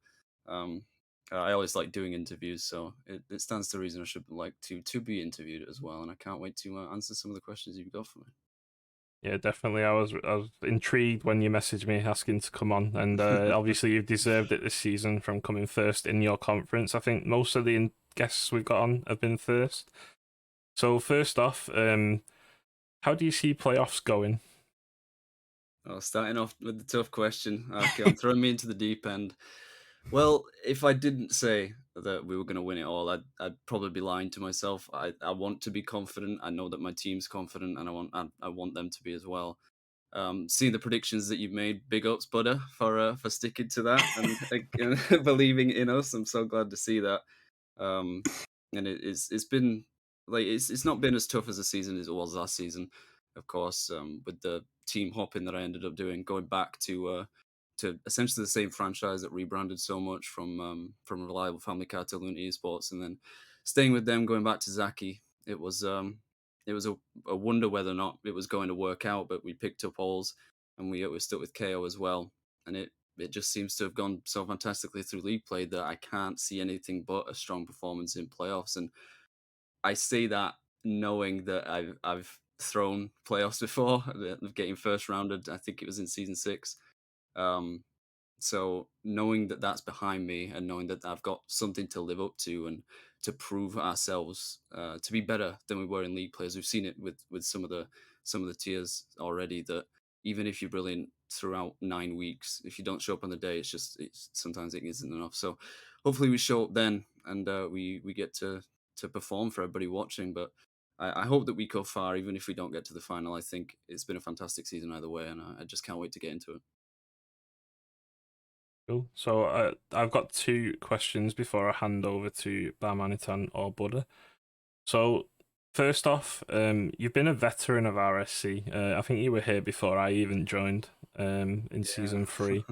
I always like doing interviews, so it stands to reason I should like to be interviewed as well, and I can't wait to answer some of the questions you've got for me. Yeah, definitely. I was intrigued when you messaged me asking to come on, and obviously you've deserved it this season from coming first in your conference. I think most of the guests we've got on have been first. So first off, how do you see playoffs going? Oh, starting off with the tough question. Okay, I'm throwing me into the deep end. Well, if I didn't say that we were going to win it all, I'd probably be lying to myself. I want to be confident. I know that my team's confident, and I want them to be as well. Seeing the predictions that you've made, big ups, Buddha, for sticking to that and believing in us. I'm so glad to see that. And it's been like it's not been as tough as a season as it was last season, of course. With the team hopping that I ended up doing, going back to essentially the same franchise that rebranded so much from Reliable Family Car to Luna Esports, and then staying with them, going back to Zaki. It was a wonder whether or not it was going to work out, but we picked up Halls, and we stuck with KO as well, and it just seems to have gone so fantastically through league play that I can't see anything but a strong performance in playoffs. And I say that knowing that I've thrown playoffs before, getting first rounded. I think it was in season 6. So knowing that that's behind me, and knowing that I've got something to live up to and to prove ourselves to be better than we were in league players. We've seen it with some of the tiers already, that even if you're brilliant throughout 9 weeks, if you don't show up on the day, sometimes it isn't enough. So hopefully we show up then, and we get to perform for everybody watching. But I hope that we go far, even if we don't get to the final. I think it's been a fantastic season either way, and I just can't wait to get into it. Cool. So I've got 2 questions before I hand over to Barmanitan or Buddha. So first off, you've been a veteran of RSC. I think you were here before I even joined in season 3.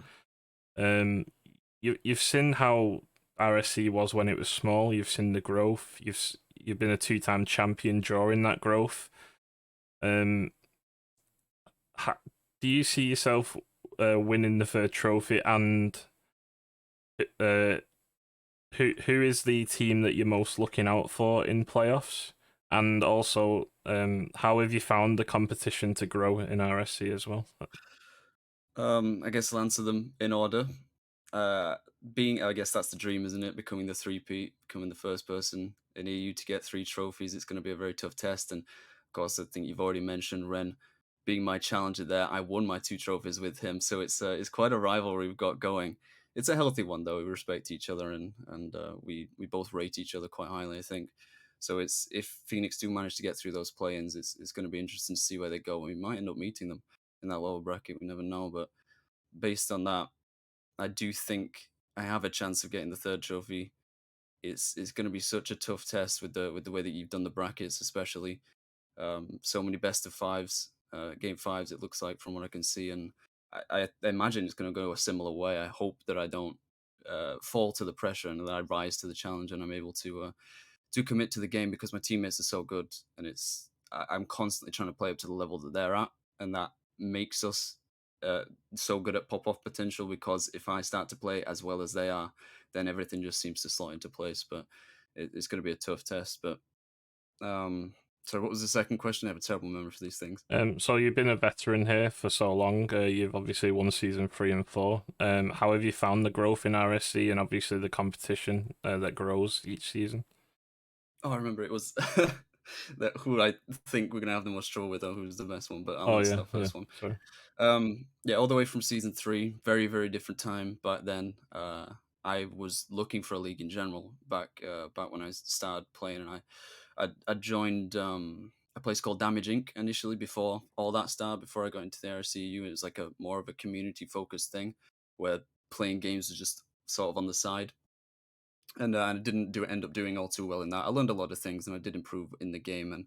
You've seen how RSC was when it was small. You've seen the growth. You've been a 2-time champion during that growth. Do you see yourself winning the 3rd trophy, and who is the team that you're most looking out for in playoffs? And also, how have you found the competition to grow in RSC as well? I guess I'll answer them in order. I guess that's the dream, isn't it? Becoming the 3-peat, becoming the first person in EU to get 3 trophies. It's going to be a very tough test. And of course, I think you've already mentioned Ren being my challenger there. I won my 2 trophies with him, so it's quite a rivalry we've got going. It's a healthy one though. We respect each other, and we both rate each other quite highly, I think. So it's, if Phoenix do manage to get through those play-ins, it's going to be interesting to see where they go. We might end up meeting them in that lower bracket. We never know, but based on that, I do think I have a chance of getting the 3rd trophy. It's going to be such a tough test with the way that you've done the brackets, especially so many best of 5s, game 5s. It looks like, from what I can see, and I imagine it's going to go a similar way. I hope that I don't fall to the pressure, and that I rise to the challenge, and I'm able to commit to the game, because my teammates are so good, and I'm constantly trying to play up to the level that they're at, and that makes us so good at pop-off potential, because if I start to play as well as they are, then everything just seems to slot into place. But it's going to be a tough test. But so what was the second question? I have a terrible memory for these things. So you've been a veteran here for so long. You've obviously won season 3 and 4. How have you found the growth in RSC and obviously the competition that grows each season? Oh, I remember it was that who I think we're gonna have the most trouble with, or who's the best one. But I'll answer that first one. Sorry. Yeah, all the way from season 3, very very different time back then. I was looking for a league in general back when I started playing, and I joined a place called Damage Inc. initially before all that started. Before I got into the RSCU, it was like a more of a community focused thing where playing games was just sort of on the side. And I didn't end up doing all too well in that. I learned a lot of things, and I did improve in the game and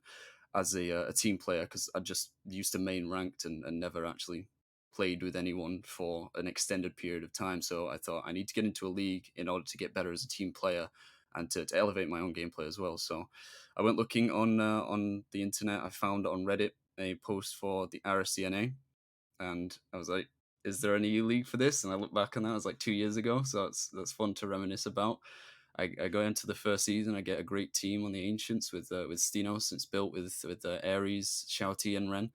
as a team player, because I just used to main ranked and never actually played with anyone for an extended period of time. So I thought I need to get into a league in order to get better as a team player and to elevate my own gameplay as well. So I went looking on the internet. I found on Reddit a post for the RSCNA, and I was like, "Is there any league for this?" And I looked back on that. It was like 2 years ago, so that's fun to reminisce about. I go into the first season. I get a great team on the Ancients with Stenos. It's built with Ares, Shouty, and Ren,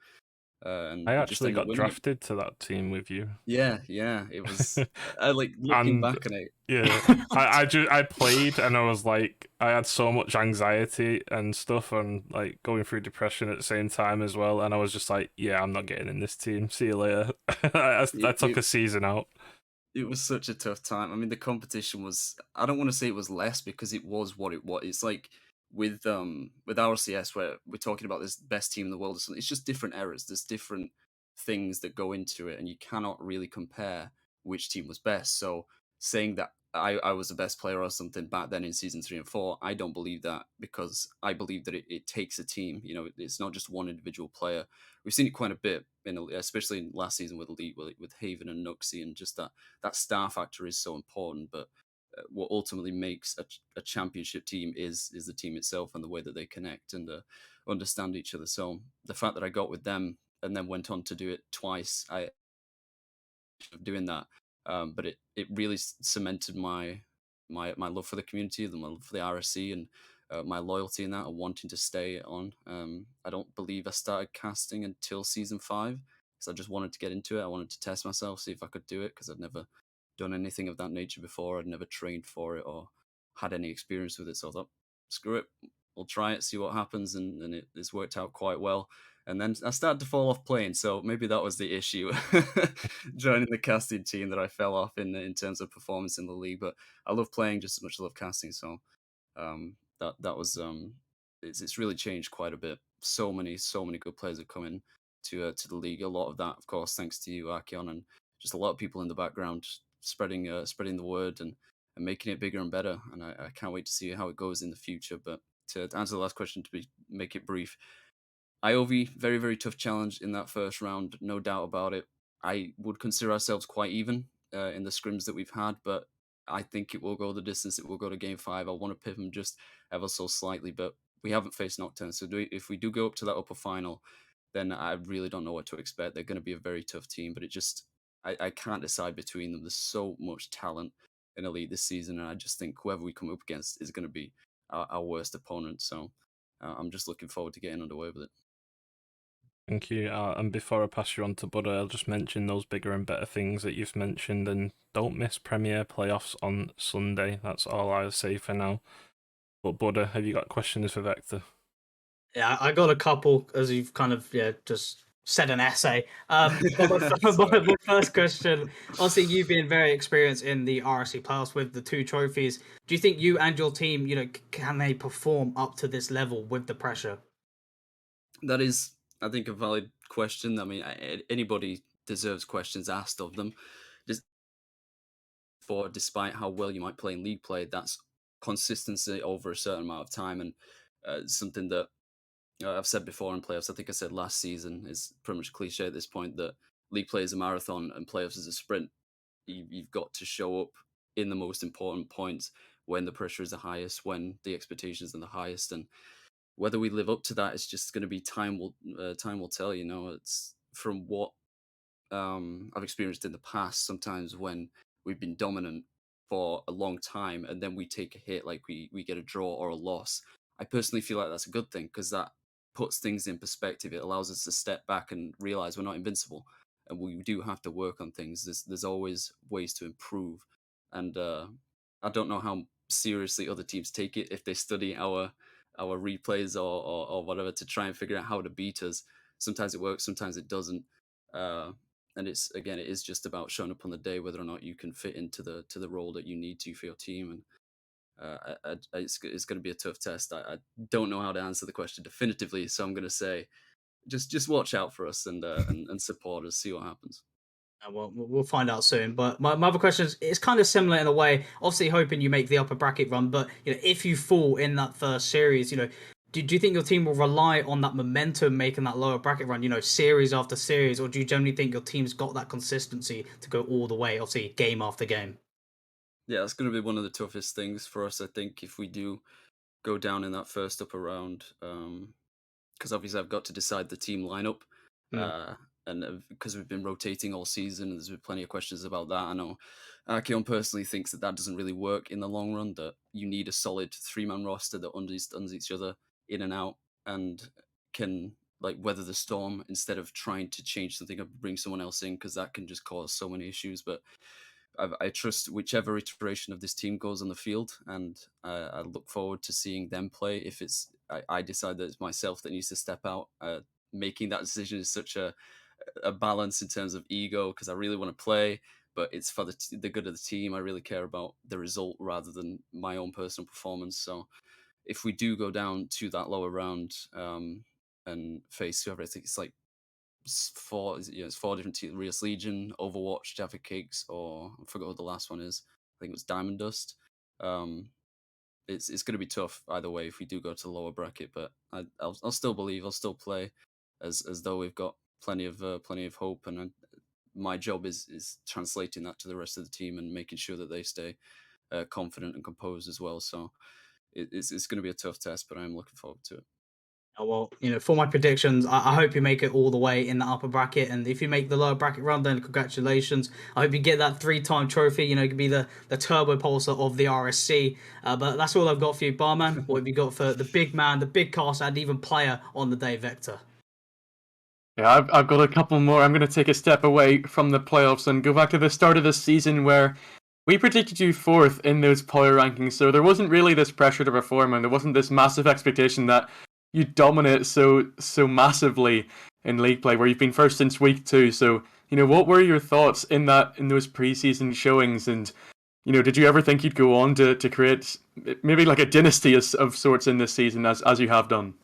and I we just actually end up got winning it. drafted to that team with you. Yeah, it was. I like looking And back on it. yeah, I played and I was like, I had so much anxiety and stuff, and like going through depression at the same time as well. And I was just like, yeah, I'm not getting in this team. See you later. I took a season out. It was such a tough time. I mean, the competition was, I don't want to say it was less, because it was what it was. It's like with RCS, where we're talking about this best team in the world or something. It's just different eras. There's different things that go into it, and you cannot really compare which team was best. So saying that I was the best player or something back then in season 3 and 4, I don't believe that, because I believe that it takes a team. You know, it's not just one individual player. We've seen it quite a bit, especially in last season with Elite, with Haven and Nuxie, and just that star factor is so important. But what ultimately makes a championship team is the team itself and the way that they connect and understand each other. So the fact that I got with them and then went on to do it twice, of doing that, but it really cemented my love for the community, my love for the RSC, and my loyalty in that, and wanting to stay on. I don't believe I started casting until season 5, because I just wanted to get into it. I wanted to test myself, see if I could do it, because I'd never done anything of that nature before. I'd never trained for it or had any experience with it. So I thought, screw it, we'll try it, see what happens, and it's worked out quite well. And then I started to fall off playing, so maybe that was the issue, joining the casting team, that I fell off in terms of performance in the league. But I love playing just as much as I love casting, so that was it's really changed quite a bit. So many good players have come in to the league. A lot of that, of course, thanks to you, Archeon, and just a lot of people in the background spreading the word and making it bigger and better. And I can't wait to see how it goes in the future. But to answer the last question, make it brief, IOV, very, very tough challenge in that first round, no doubt about it. I would consider ourselves quite even in the scrims that we've had, but I think it will go the distance. It will go to game 5. I want to pip them just ever so slightly, but we haven't faced Nocturne. So if we do go up to that upper final, then I really don't know what to expect. They're going to be a very tough team, but I can't decide between them. There's so much talent in Elite this season, and I just think whoever we come up against is going to be our worst opponent. So I'm just looking forward to getting underway with it. Thank you. And before I pass you on to Buddha, I'll just mention those bigger and better things that you've mentioned, and don't miss Premier playoffs on Sunday. That's all I'll say for now. But Buddha, have you got questions for Vekta? Yeah, I got a couple, as you've kind of just said an essay. My first question, obviously you've been very experienced in the RSC playoffs with the 2 trophies. Do you think you and your team, can they perform up to this level with the pressure? That is, I think, a valid question. I mean, anybody deserves questions asked of them. Despite how well you might play in league play, that's consistency over a certain amount of time, and something that I've said before in playoffs. I think I said last season, is pretty much cliche at this point, that league play is a marathon and playoffs is a sprint. You've got to show up in the most important points when the pressure is the highest, when the expectations are the highest, and whether we live up to that, it's just going to be time will tell. It's from what I've experienced in the past sometimes when we've been dominant for a long time and then we take a hit, like we get a draw or a loss. I personally feel like that's a good thing because that puts things in perspective. It allows us to step back and realize we're not invincible and we do have to work on things. There's always ways to improve, and I don't know how seriously other teams take it if they study our replays or whatever to try and figure out how to beat us. Sometimes it works, sometimes it doesn't. And it's again, it is just about showing up on the day, whether or not you can fit into the role that you need to for your team. And it's going to be a tough test. I don't know how to answer the question definitively, so I'm going to say just watch out for us and support us. See what happens. Well, we'll find out soon. But my other question is, it's kind of similar in a way. Obviously, hoping you make the upper bracket run, but if you fall in that first series, do you think your team will rely on that momentum making that lower bracket run? Series after series, or do you generally think your team's got that consistency to go all the way? Obviously, game after game. Yeah, it's going to be one of the toughest things for us, I think, if we do go down in that first upper round. Because obviously I've got to decide the team lineup, and because we've been rotating all season, there's been plenty of questions about that. I know Archeon personally thinks that doesn't really work in the long run. That you need a solid 3-man roster that understands each other in and out and can weather the storm instead of trying to change something up, bring someone else in, because that can just cause so many issues. But I trust whichever iteration of this team goes on the field, and I look forward to seeing them play. If I decide that it's myself that needs to step out, making that decision is such a balance in terms of ego, because I really want to play, but it's for the good of the team. I really care about the result rather than my own personal performance. So if we do go down to that lower round and face whoever, I think it's like it's four different teams: Rios Legion, Overwatch, Jaffa Cakes, or I forgot what the last one is. I think it was Diamond Dust. It's going to be tough either way if we do go to the lower bracket, but I'll still believe, I'll still play as though we've got plenty of hope, and my job is translating that to the rest of the team and making sure that they stay confident and composed as well. So it's going to be a tough test, but I'm looking forward to it. Well, for my predictions, I hope you make it all the way in the upper bracket, and if you make the lower bracket run, then congratulations. I hope you get that 3-time trophy. You can be the turbo pulsar of the RSC. But that's all I've got for you, Barman. What have you got for the big man, the big cast, and even player on the day, Vekta? Yeah, I've got a couple more. I'm going to take a step away from the playoffs and go back to the start of the season where we predicted you 4th in those power rankings. So there wasn't really this pressure to perform, and there wasn't this massive expectation that you dominate so massively in league play, where you've been first since week 2. So what were your thoughts in those preseason showings, and did you ever think you'd go on to create maybe like a dynasty of sorts in this season as you have done?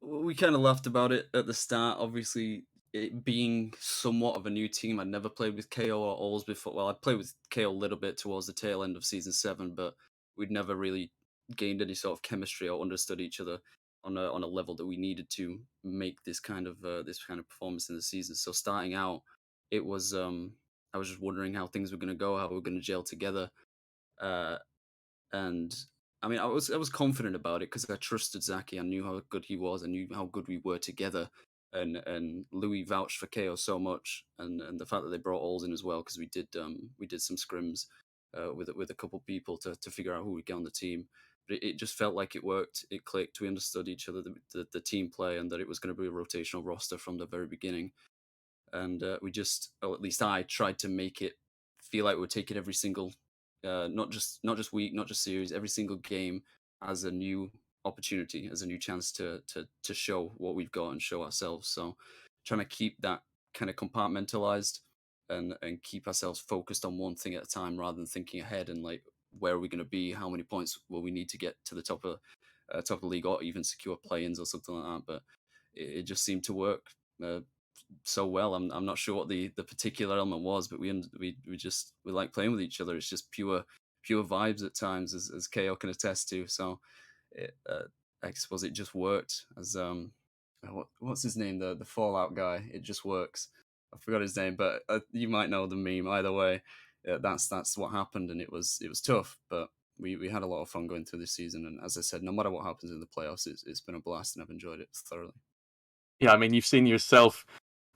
We kind of laughed about it at the start. Obviously, it being somewhat of a new team, I'd never played with KO or Ols before. Well, I played with KO a little bit towards the tail end of season 7, but we'd never really gained any sort of chemistry or understood each other on a level that we needed to make this kind of performance in the season. So starting out, it was I was just wondering how things were going to go, how we were going to gel together, and I mean, I was confident about it because I trusted Zaki. I knew how good he was. I knew how good we were together, and Louis vouched for KO so much, and the fact that they brought Alls in as well, because we did some scrims with a couple people to figure out who we'd get on the team. But it just felt like it worked. It clicked. We understood each other, the team play, and that it was going to be a rotational roster from the very beginning. And we just, or at least I, tried to make it feel like we're taking every single, not just week, not just series, every single game as a new opportunity, as a new chance to show what we've got and show ourselves. So trying to keep that kind of compartmentalized and keep ourselves focused on one thing at a time rather than thinking ahead and like, where are we going to be? How many points will we need to get to the top of the league, or even secure play-ins or something like that? But it just seemed to work so well. I'm not sure what the particular element was, but we like playing with each other. It's just pure vibes at times, as KO can attest to. So I suppose it just worked. As what's his name? The Fallout guy. It just works. I forgot his name, but you might know the meme. Either way, that's what happened, and it was tough, but we had a lot of fun going through this season. And as I said, no matter what happens in the playoffs, it's been a blast, and I've enjoyed it thoroughly. Yeah, I mean, you've seen yourself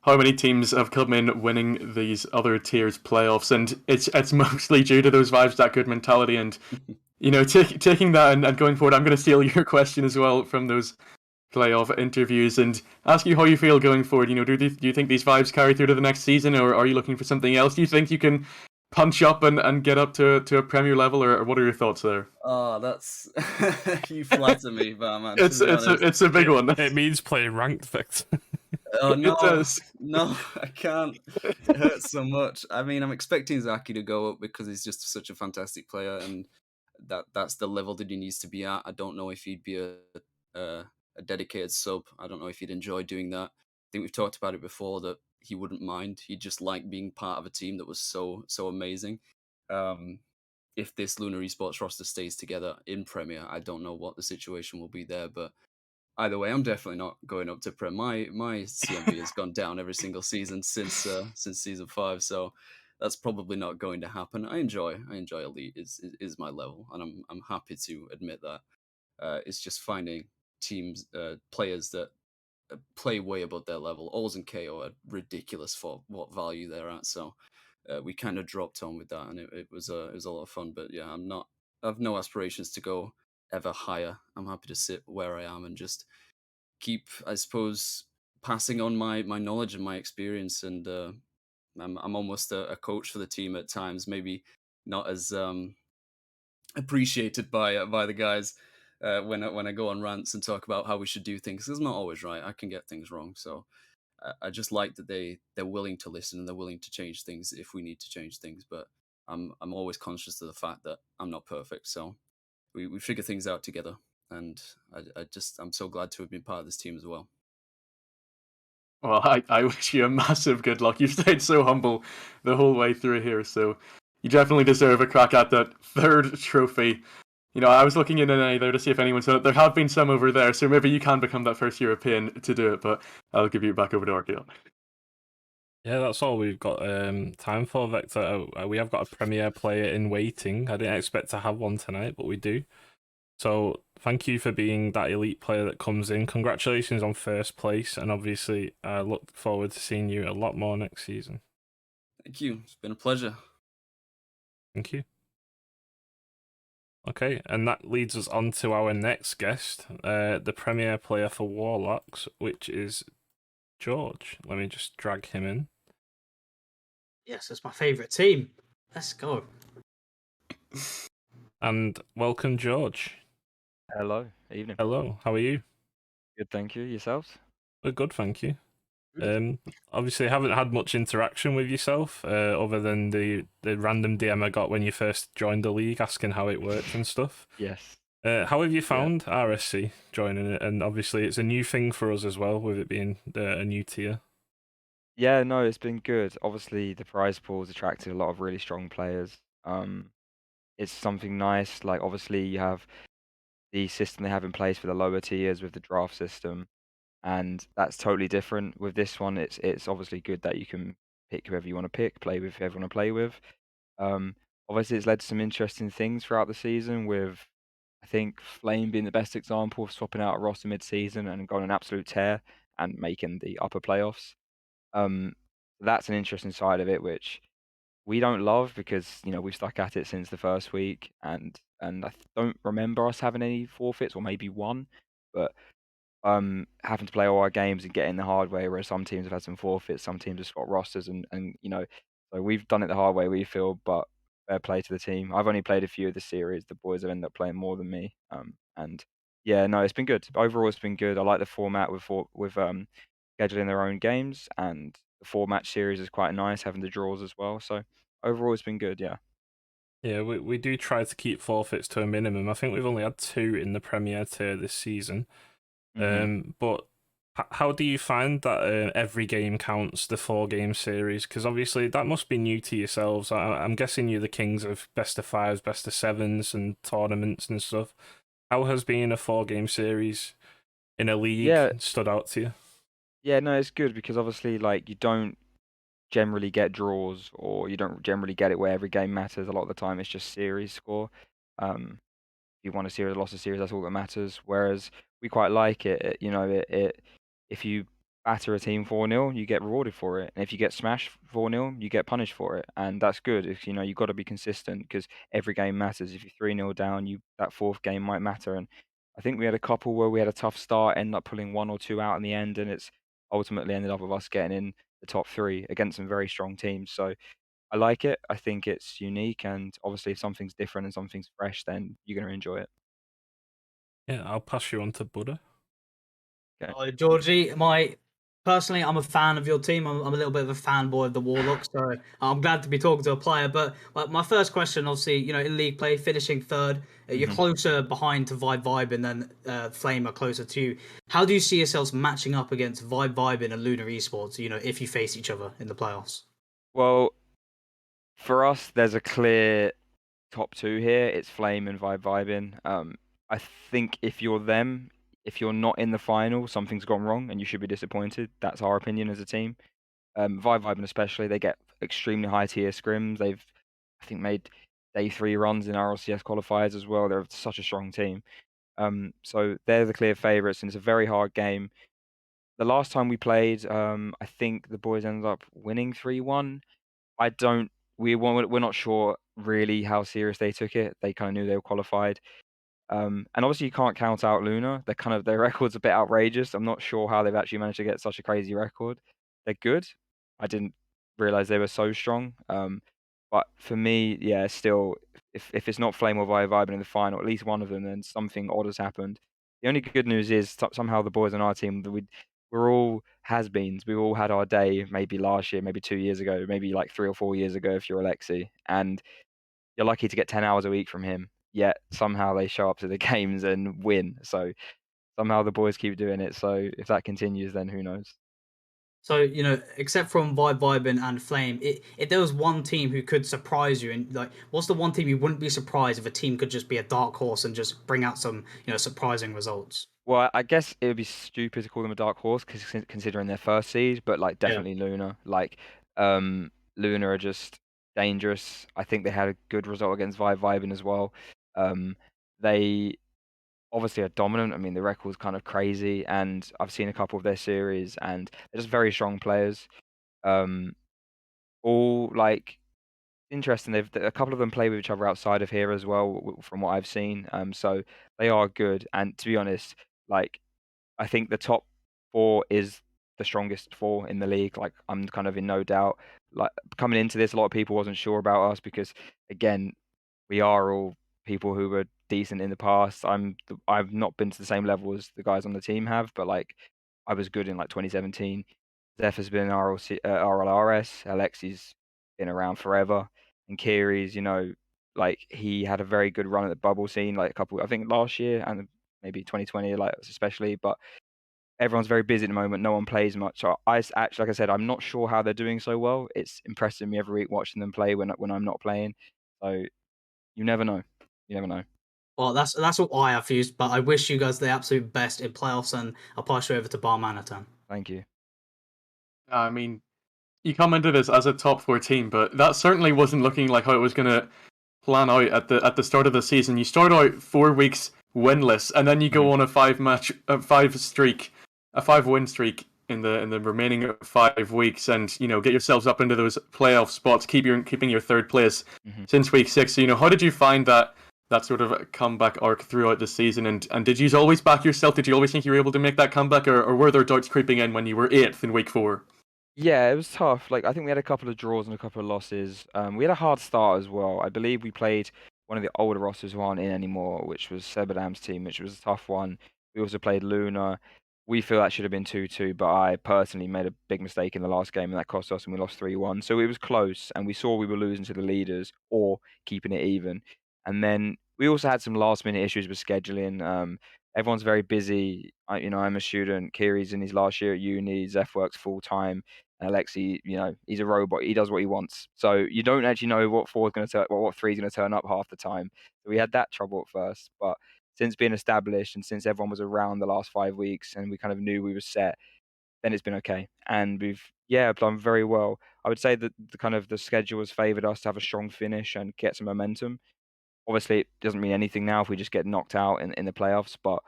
how many teams have come in winning these other tiers playoffs, and it's mostly due to those vibes, that good mentality, and taking that and going forward. I'm going to steal your question as well from those playoff interviews and ask you how you feel going forward. Do you think these vibes carry through to the next season, or are you looking for something else? Do you think you can punch up and get up to a Premier level, or what are your thoughts there? Oh, that's you flatter me, Batman. It's To be it's honest. a it's a big one. It means playing ranked, Vekta. Oh It no, does. no, I can't. It hurts so much. I mean, I'm expecting Zaki to go up because he's just such a fantastic player, and that's the level that he needs to be at. I don't know if he'd be a, a dedicated sub. I don't know if he'd enjoy doing that. I think we've talked about it before that he wouldn't mind. He'd just like being part of a team that was so amazing. If this Lunar Esports roster stays together in Premier, I don't know what the situation will be there, but either way, I'm definitely not going up to Prem. My CMV has gone down every single season since season 5, so that's probably not going to happen. I enjoy Elite is my level, and I'm happy to admit that. It's just finding teams, players that play way above their level. Oz and KO are ridiculous for what value they're at, so we kind of dropped on with that, and it was a lot of fun. But yeah, I have no aspirations to go ever higher. I'm happy to sit where I am and just keep, I suppose, passing on my knowledge and my experience. And I'm almost a coach for the team at times, maybe not as appreciated by the guys when I go on rants and talk about how we should do things. 'Cause it's not always right. I can get things wrong, so I just like that they're willing to listen and they're willing to change things if we need to change things. But I'm always conscious of the fact that I'm not perfect, so we figure things out together. And I'm so glad to have been part of this team as well. Well, I wish you a massive good luck. You've stayed so humble the whole way through here, so you definitely deserve a crack at that third trophy. I was looking in NA there to see if anyone's done it. There have been some over there, so maybe you can become that first European to do it, but I'll give you back over to Archeon. Yeah, that's all we've got time for, Vekta. We have got a Premier player in waiting. I didn't expect to have one tonight, but we do. So thank you for being that elite player that comes in. Congratulations on first place, and obviously I look forward to seeing you a lot more next season. Thank you. It's been a pleasure. Thank you. Okay, and that leads us on to our next guest, the Premier player for Warlocks, which is George. Let me just drag him in. Yes, it's my favourite team. Let's go. And welcome, George. Hello, evening. Hello, how are you? Good, thank you. Yourselves? We're good, thank you. Obviously, I haven't had much interaction with yourself, other than the random DM I got when you first joined the league, asking how it worked and stuff. Yes. How have you found RSC joining it? And obviously, it's a new thing for us as well, with it being a new tier. Yeah, no, it's been good. Obviously, the prize pool's attracted a lot of really strong players. It's something nice. Like, obviously, you have the system they have in place for the lower tiers with the draft system, and that's totally different. With this one, it's obviously good that you can pick whoever you want to pick, play with whoever you want to play with. Obviously, it's led to some interesting things throughout the season with, I think, Flame being the best example of swapping out a roster mid-season and going on an absolute tear and making the upper playoffs. Um, that's an interesting side of it, which we don't love because we've stuck at it since the first week, and don't remember us having any forfeits, or maybe one, but having to play all our games and getting the hard way, where some teams have had some forfeits, some teams have got rosters, and so we've done it the hard way, we feel, but fair play to the team. I've only played a few of the series. The boys have ended up playing more than me, and yeah, no, it's been good. Overall, it's been good. I like the format with scheduling their own games, and the 4-match series is quite nice, having the draws as well. So overall, it's been good. Yeah. Yeah, we do try to keep forfeits to a minimum. I think we've only had 2 in the Premier tier this season. But how do you find that every game counts, the 4-game series? Because obviously that must be new to yourselves. I'm guessing you're the kings of best of 5s, best of 7s, and tournaments and stuff. How has being a 4-game series in a league stood out to you? Yeah, no, it's good because obviously, like, you don't generally get draws, or you don't generally get it where every game matters. A lot of the time, it's just series score. If you won a series, lost a series, that's all that matters. Whereas we quite like it. If you batter a team 4-0, you get rewarded for it. And if you get smashed 4-0, you get punished for it. And that's good. If you've got to be consistent because every game matters. If you're 3-0 down, that fourth game might matter. And I think we had a couple where we had a tough start, ended up pulling 1 or 2 out in the end, and it's ultimately ended up with us getting in the top 3 against some very strong teams. So I like it. I think it's unique, and obviously if something's different and something's fresh, then you're going to enjoy it. Yeah, I'll pass you on to Buddha. Okay. Georgie, personally, I'm a fan of your team. I'm a little bit of a fanboy of the Warlocks, so I'm glad to be talking to a player. But my first question, obviously, in league play, finishing third, you're closer behind to Vibe and then Flame are closer to you. How do you see yourselves matching up against Vibe and Lunar Esports? If you face each other in the playoffs. Well, for us, there's a clear top 2 here. It's Flame and Vibing. I think if you're them, if you're not in the final, something's gone wrong and you should be disappointed. That's our opinion as a team. Vibing especially, they get extremely high tier scrims. They've, I think, made day 3 runs in RSCS qualifiers as well. They're such a strong team. So they're the clear favourites, and it's a very hard game. The last time we played, I think the boys ended up winning 3-1. We're not sure really how serious they took it. They kind of knew they were qualified. And obviously you can't count out Luna. Their record's a bit outrageous. I'm not sure how they've actually managed to get such a crazy record. They're good. I didn't realize they were so strong. But for me, yeah, still, if it's not Flame or Vibe in the final, at least one of them, then something odd has happened. The only good news is somehow the boys on our team, we're all has-beens. We've all had our day, maybe last year, maybe 2 years ago, maybe like 3 or 4 years ago if you're Alexi, and you're lucky to get 10 hours a week from him. Yet somehow they show up to the games and win. So somehow the boys keep doing it. So if that continues, then who knows? So, except from Vibe and Flame, if there was one team who could surprise you, and what's the one team you wouldn't be surprised if a team could just be a dark horse and just bring out some, surprising results? Well, I guess it would be stupid to call them a dark horse because considering their first seed, but Yeah. definitely Luna. Luna are just dangerous. I think they had a good result against Vibing as well. They obviously are dominant. I mean, the record's kind of crazy, and I've seen a couple of their series, and they're just very strong players. All interesting. A couple of them play with each other outside of here as well, from what I've seen. So they are good. And to be honest, I think the top 4 is the strongest 4 in the league. I'm kind of in no doubt. Coming into this, a lot of people wasn't sure about us because, again, we are all people who were decent in the past. I've not been to the same level as the guys on the team have, but I was good in 2017. Zeph has been in RLRS. Alexi's been around forever, and Kiri's, he had a very good run at the bubble scene, a couple, I think last year and maybe 2020, especially. But everyone's very busy at the moment. No one plays much. So actually, like I said, I'm not sure how they're doing so well. It's impressing me every week watching them play when I'm not playing. So you never know. You never know. Well, that's what I have used, but I wish you guys the absolute best in playoffs, and I'll pass you over to Barman at 10. Thank you. I mean, you come into this as a top 4 team, but that certainly wasn't looking like how it was going to plan out at the start of the season. You start out 4 weeks winless, and then you go on a 5-win streak in the remaining 5 weeks, and get yourselves up into those playoff spots, keeping your third place since week 6. So how did you find that sort of comeback arc throughout the season, and did you always back yourself? Did you always think you were able to make that comeback, or were there doubts creeping in when you were 8th in week 4? Yeah, it was tough. I think we had a couple of draws and a couple of losses. We had a hard start as well. I believe we played one of the older rosters who aren't in anymore, which was Sebadam's team, which was a tough one. We also played Luna. We feel that should have been 2-2, but I personally made a big mistake in the last game, and that cost us, and we lost 3-1. So it was close, and we saw we were losing to the leaders or keeping it even. And then we also had some last-minute issues with scheduling. Everyone's very busy. I'm a student. Kiri's in his last year at uni. Zeph works full-time. Alexi, he's a robot. He does what he wants. So you don't actually know what 4 is going to turn, what 3 is going to turn up half the time. So we had that trouble at first, but since being established and since everyone was around the last 5 weeks and we kind of knew we were set, then it's been okay. And we've done very well. I would say that the schedule has favoured us to have a strong finish and get some momentum. Obviously, it doesn't mean anything now if we just get knocked out in the playoffs, but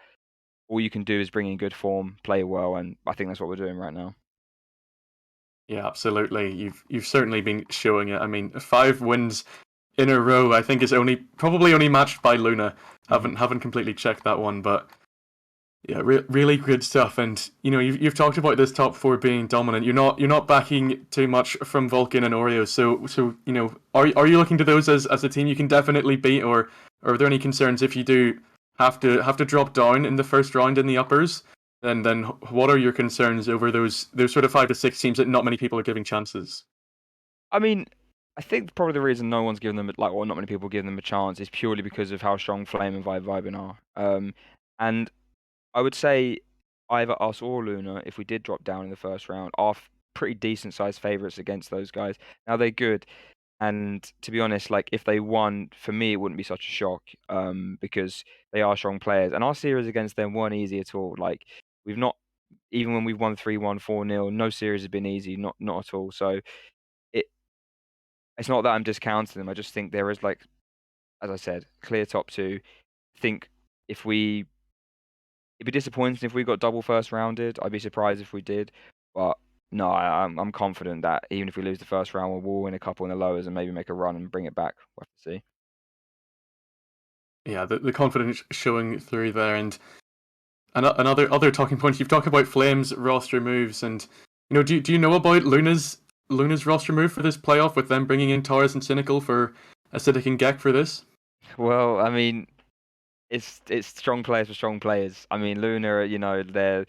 all you can do is bring in good form, play well, and I think that's what we're doing right now. Yeah, absolutely. You've certainly been showing it. I mean, 5 wins in a row, I think, is probably only matched by Luna. Haven't completely checked that one, but yeah, really good stuff. And you've talked about this top four being dominant. You're not backing too much from Vulcan and Oreo. So are you looking to those as a team you can definitely beat, or are there any concerns if you do have to drop down in the first round in the uppers? Then what are your concerns over those sort of 5 to 6 teams that not many people are giving chances? I mean, I think probably the reason no one's given them or not many people give them a chance is purely because of how strong Flame and Vibin are. And I would say either us or Luna, if we did drop down in the first round, are pretty decent sized favourites against those guys. Now they're good, and to be honest, like if they won, for me it wouldn't be such a shock, because they are strong players, and our series against them weren't easy at all. Like we've not, even when we've won 3-1, 4-0, no series has been easy, not at all. So it it's not that I'm discounting them. I just think there is, like, as I said, clear top two. Think if we it'd be disappointing if we got double first rounded. I'd be surprised if we did, but no, I'm confident that even if we lose the first round, we'll win a couple in the lowers and maybe make a run and bring it back. We'll have to see. Yeah, the confidence showing through there, and another other talking point. You've talked about Flames roster moves, and do you know about Luna's roster move for this playoff with them bringing in Taurus and Cynical for Acidic and Gek for this? Well, I mean, it's strong players for strong players. I mean, Luna, they're,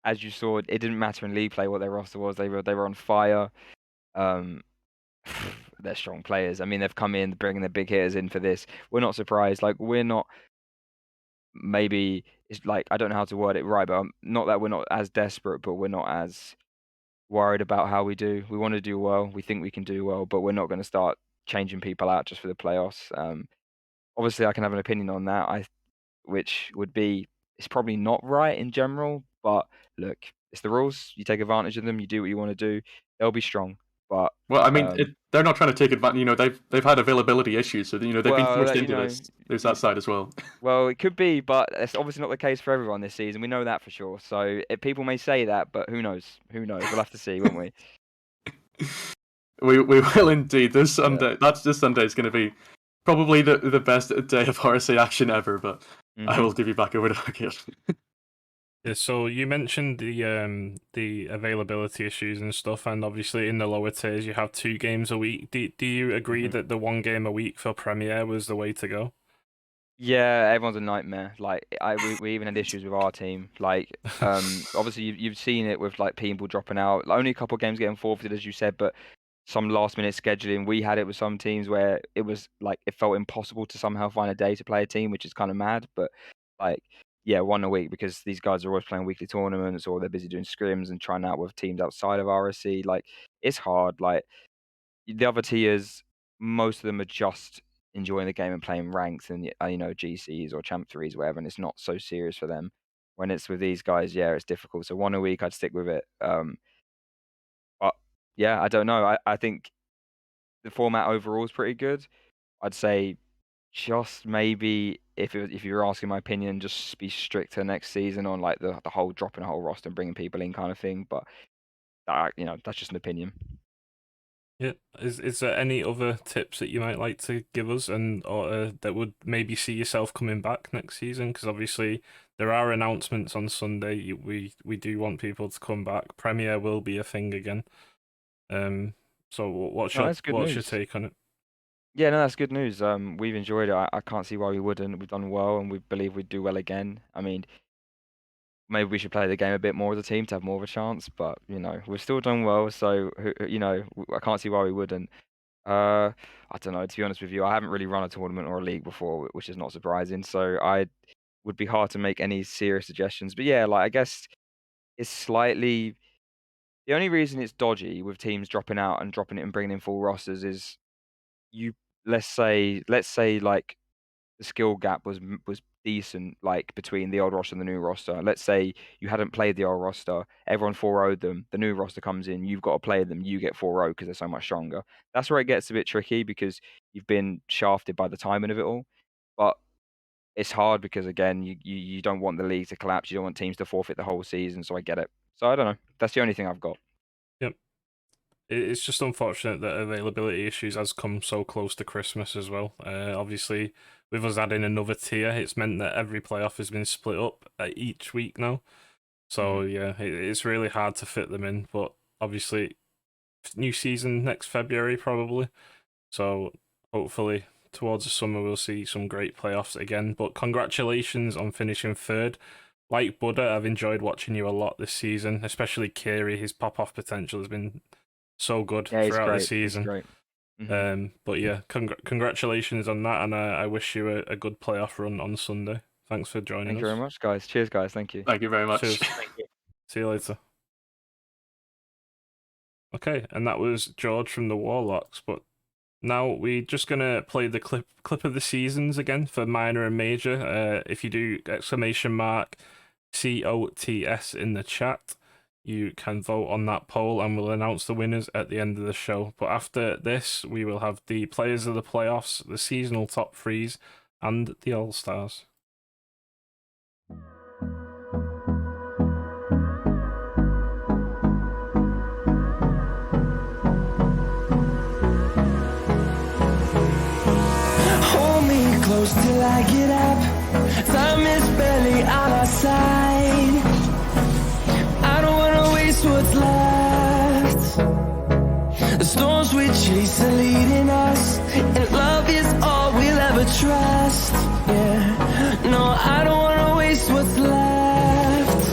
as you saw, it didn't matter in league play what their roster was. They were on fire. Um, they're strong players. I mean, they've come in bringing the big hitters in for this. We're not surprised. Like we're not. Maybe it's like I don't know how to word it right, but not that we're not as desperate, but we're not as worried about how we do. We want to do well. We think we can do well, but we're not going to start changing people out just for the playoffs. Obviously, I can have an opinion on that. Which would be it's probably not right in general, but look, it's the rules. You take advantage of them. You do what you want to do. They'll be strong, but Well, I mean, they're not trying to take advantage. They've had availability issues, so they've been forced into this. There's that side as well. Well, it could be, but it's obviously not the case for everyone this season. We know that for sure. So people may say that, but who knows? Who knows? We'll have to see, won't we? We will indeed. This Sunday, this Sunday is going to be probably the best day of RSA action ever. But I will give you back over to Harkit. Yeah, so you mentioned the availability issues and stuff, and obviously in the lower tiers you have 2 games a week. Do you agree that the 1 game a week for Premier was the way to go? Yeah, everyone's a nightmare. Like we even had issues with our team. Like obviously you've seen it with like people dropping out. Like, only a couple of games getting forfeited, as you said, but some last minute scheduling. We had it with some teams where it was like it felt impossible to somehow find a day to play a team, which is kind of mad. But like, yeah, 1 a week because these guys are always playing weekly tournaments or they're busy doing scrims and trying out with teams outside of RSC. Like, it's hard. Like the other tiers, most of them are just enjoying the game and playing ranks and GCs or Champ 3s, whatever, and it's not so serious for them. When it's with these guys, yeah, it's difficult. So 1 a week, I'd stick with it. But yeah, I don't know. I think the format overall is pretty good. I'd say just maybe if you're asking my opinion, just be stricter next season on like the whole dropping a whole roster and bringing people in kind of thing. But that's just an opinion. Yeah. Is there any other tips that you might like to give us, or that would maybe see yourself coming back next season? Because obviously there are announcements on Sunday. We do want people to come back. Premier will be a thing again. So what's your take on it? Yeah, no, that's good news. We've enjoyed it. I can't see why we wouldn't. We've done well, and we believe we'd do well again. I mean, maybe we should play the game a bit more as a team to have more of a chance. But we've still done well, so I can't see why we wouldn't. I don't know. To be honest with you, I haven't really run a tournament or a league before, which is not surprising. So I would be hard to make any serious suggestions. But yeah, like I guess it's slightly the only reason it's dodgy with teams dropping out and dropping it and bringing in full rosters is you. Let's say like the skill gap was decent, like between the old roster and the new roster. Let's say you hadn't played the old roster, everyone 4-0'd them. The new roster comes in, you've got to play them, you get 4-0 because they're so much stronger. That's where it gets a bit tricky because you've been shafted by the timing of it all. But it's hard because again, you don't want the league to collapse. You don't want teams to forfeit the whole season. So I get it. So I don't know. That's the only thing I've got. Yep. It's just unfortunate that availability issues has come so close to Christmas as well. Obviously, with us adding another tier, it's meant that every playoff has been split up each week now. So yeah, it's really hard to fit them in. But obviously, new season next February probably. So hopefully towards the summer we'll see some great playoffs again. But congratulations on finishing third. Like Buddha, I've enjoyed watching you a lot this season, especially Kiri. His pop-off potential has been so good throughout the season. He's great. But yeah, congratulations on that, and I wish you a good playoff run on Sunday. Thanks for joining us. Thank you very much, guys. Cheers, guys. Thank you. Thank you very much. Cheers. See you later. Okay, and that was George from the Warlocks, but now we're just going to play the clip of the seasons again for minor and major. If you do !COTS in the chat, you can vote on that poll and we'll announce the winners at the end of the show. But after this, we will have the players of the playoffs, the seasonal top threes, and the All-Stars. Close till I get up. Time is barely on our side. I don't wanna waste what's left. The storms we chase are leading us, and love is all we'll ever trust. Yeah, no, I don't wanna waste what's left.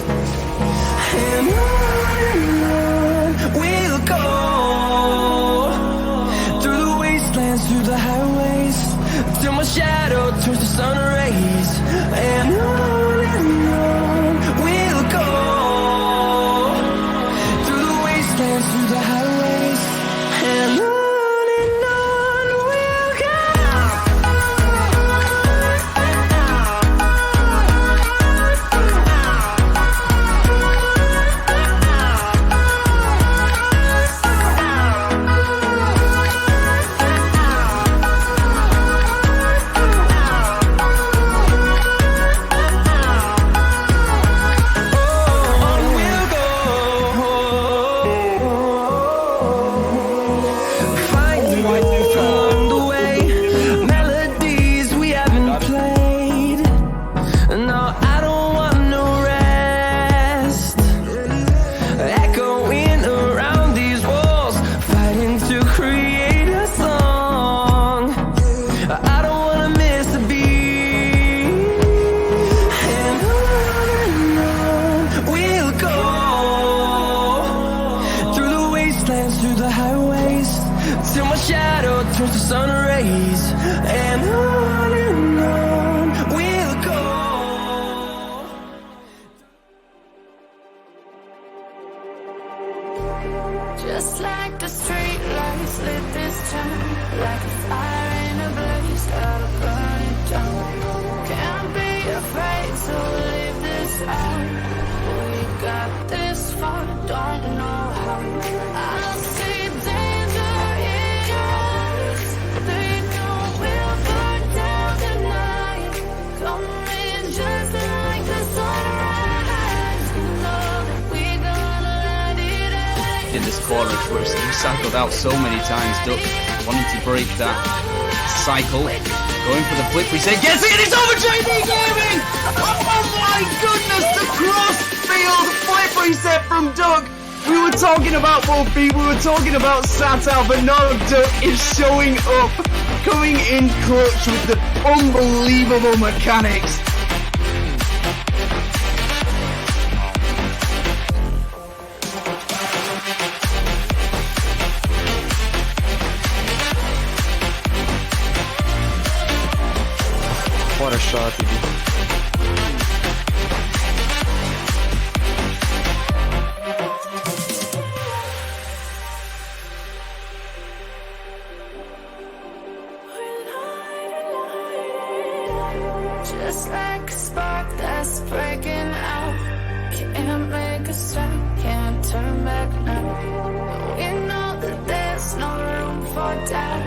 And on we'll go, through the wastelands, through the highways, till my shadow turns to sun rays. And on we'll go, through the wastelands, through the highways, and on we'll go. Till my shadow turns to sun rays, and on we'll go. Just like the street lights lit this town, like a fire in a blaze, gotta burn it down. Can't be afraid to leave this out. We got this far, don't know how. I see danger in us. They know we'll burn down tonight. Coming just like the sunrise. Love, we gonna light it up. In this corner, we're cycled out so many times. Duck wanting to break that cycle, going for the flip reset, gets it, and it's over. JD Gaming! Oh my goodness, the cross-field flip reset from Duck. We were talking about Bullbeat, we were talking about Satal, but no, Duck is showing up, coming in clutch with the unbelievable mechanics. What a shot, dude. Just like a spark that's breaking out. Can't make a stop, can't turn back now. We know that there's no room for doubt.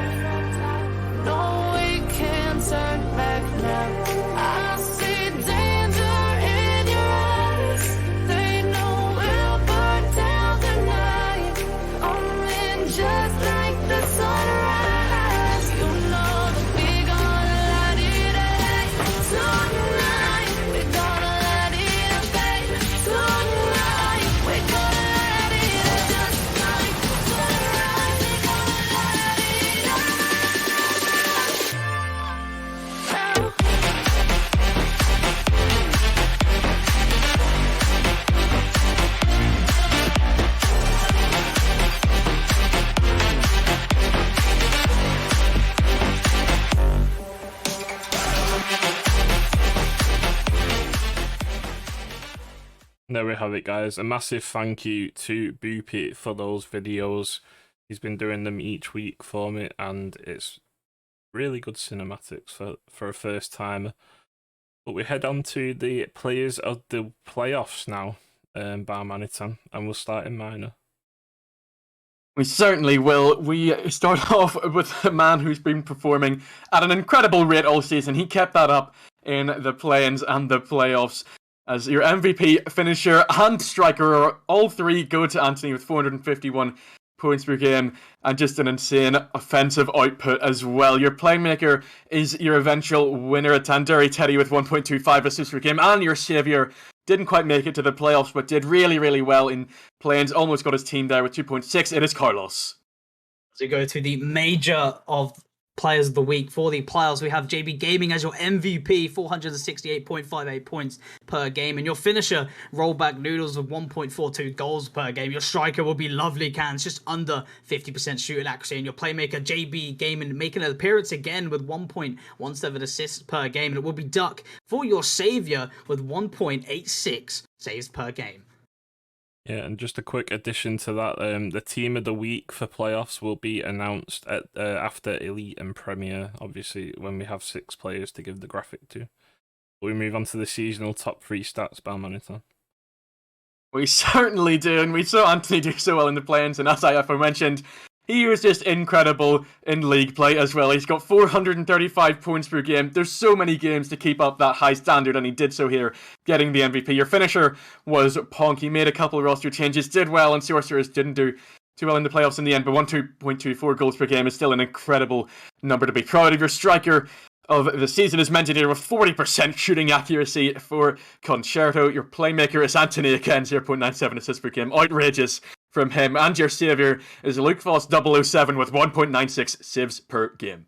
No, we can't turn back now. There we have it, guys. A massive thank you to Boopy for those videos. He's been doing them each week for me, and it's really good cinematics for a first timer. But we head on to the players of the playoffs now, Bar Manitan, and we'll start in minor. We certainly will. We start off with a man who's been performing at an incredible rate all season. He kept that up in the play-ins and the playoffs. As your MVP, finisher, and striker, all three go to Anthony with 451 points per game, and just an insane offensive output as well. Your playmaker is your eventual winner at Tanduri Teddy with 1.25 assists per game, and your saviour didn't quite make it to the playoffs, but did really, really well in play-ins. Almost got his team there with 2.6. It is Carlos. As we go to the major of players of the week for the playoffs, we have JB Gaming as your MVP, 468.58 points per game, and your finisher, Rollback Noodles, with 1.42 goals per game. Your striker will be Lovely Cans, just under 50% shooting accuracy, and your playmaker, JB Gaming, making an appearance again with 1.17 assists per game, and it will be Duck for your savior with 1.86 saves per game. Yeah, and just a quick addition to that, the team of the week for playoffs will be announced at after Elite and Premier, obviously, when we have 6 players to give the graphic to. We move on to the seasonal top 3 stats, Balmanitan. We certainly do, and we saw Anthony do so well in the play-ins, and as I aforementioned, he was just incredible in league play as well. He's got 435 points per game. There's so many games to keep up that high standard, and he did so here, getting the MVP. Your finisher was Ponk. He made a couple of roster changes, did well, and Sorcerers didn't do too well in the playoffs in the end, but 1.24 goals per game is still an incredible number to be proud of. Your striker of the season is mentioned here with 40% shooting accuracy for Concerto. Your playmaker is Anthony again, 0.97 assists per game. Outrageous from him. And your saviour is Luke Foss 007 with 1.96 saves per game.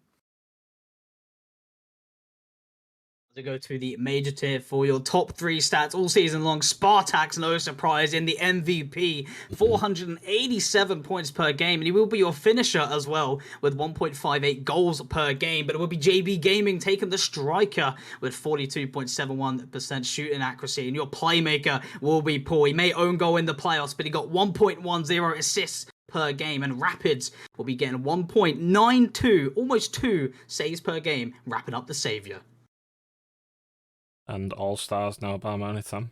To go to the major tier for your top 3 stats all season long. Spartax, no surprise, in the MVP, 487 points per game, and he will be your finisher as well with 1.58 goals per game. But it will be JB Gaming taking the striker with 42.71% shooting accuracy, and your playmaker will be Paul. He may own goal in the playoffs, but he got 1.10 assists per game, and Rapids will be getting 1.92, almost 2 saves per game, wrapping up the savior. And All-Stars now, Balmanitan.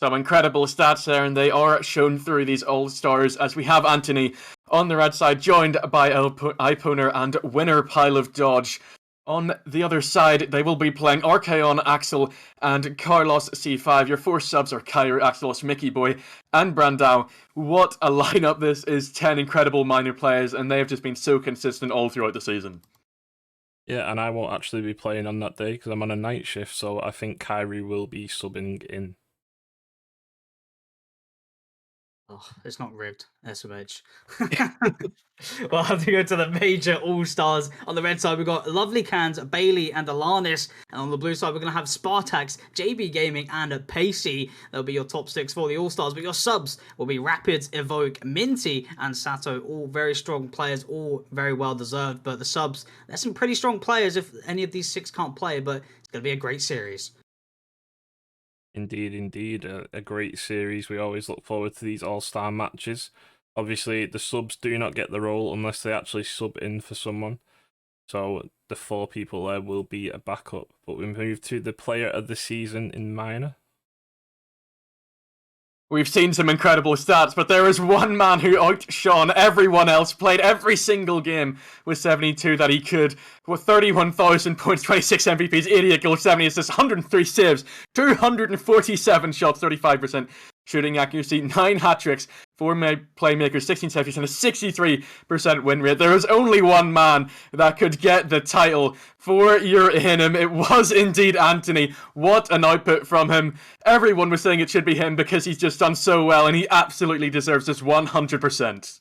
Some incredible stats there, and they are shown through these All-Stars as we have Anthony on the red side, joined by Iponer and winner Pile of Dodge. On the other side, they will be playing Archaon, Axel, and Carlos C5. Your 4 subs are Kyrie, Axelos, Mickey Boy, and Brandau. What a lineup this is. 10 incredible minor players, and they have just been so consistent all throughout the season. Yeah, and I won't actually be playing on that day because I'm on a night shift, so I think Kyrie will be subbing in. Oh, it's not rigged, SMH. Well, I have to go to the major all-stars. On the red side, we've got Lovely Cans, Bailey, and Alanis. And on the blue side, we're going to have Spartax, JB Gaming, and Pacey. That'll be your top 6 for the all-stars. But your subs will be Rapids, Evoke, Minty, and Sato. All very strong players, all very well-deserved. But the subs, there's some pretty strong players if any of these 6 can't play. But it's going to be a great series. Indeed, a great series. We always look forward to these all-star matches. Obviously, the subs do not get the role unless they actually sub in for someone. So the 4 people there will be a backup. But we move to the player of the season in minor. We've seen some incredible stats, but there is one man who outshone everyone else, played every single game with 72 that he could, with 31,000 points, 26 MVPs, 88 goals, 70 assists, 103 saves, 247 shots, 35% shooting accuracy, 9 hat-tricks, 4 playmakers, 16 saves, and a 63% win rate. There was only one man that could get the title for your Him. It was indeed Anthony. What an output from him. Everyone was saying it should be him because he's just done so well, and he absolutely deserves this 100%.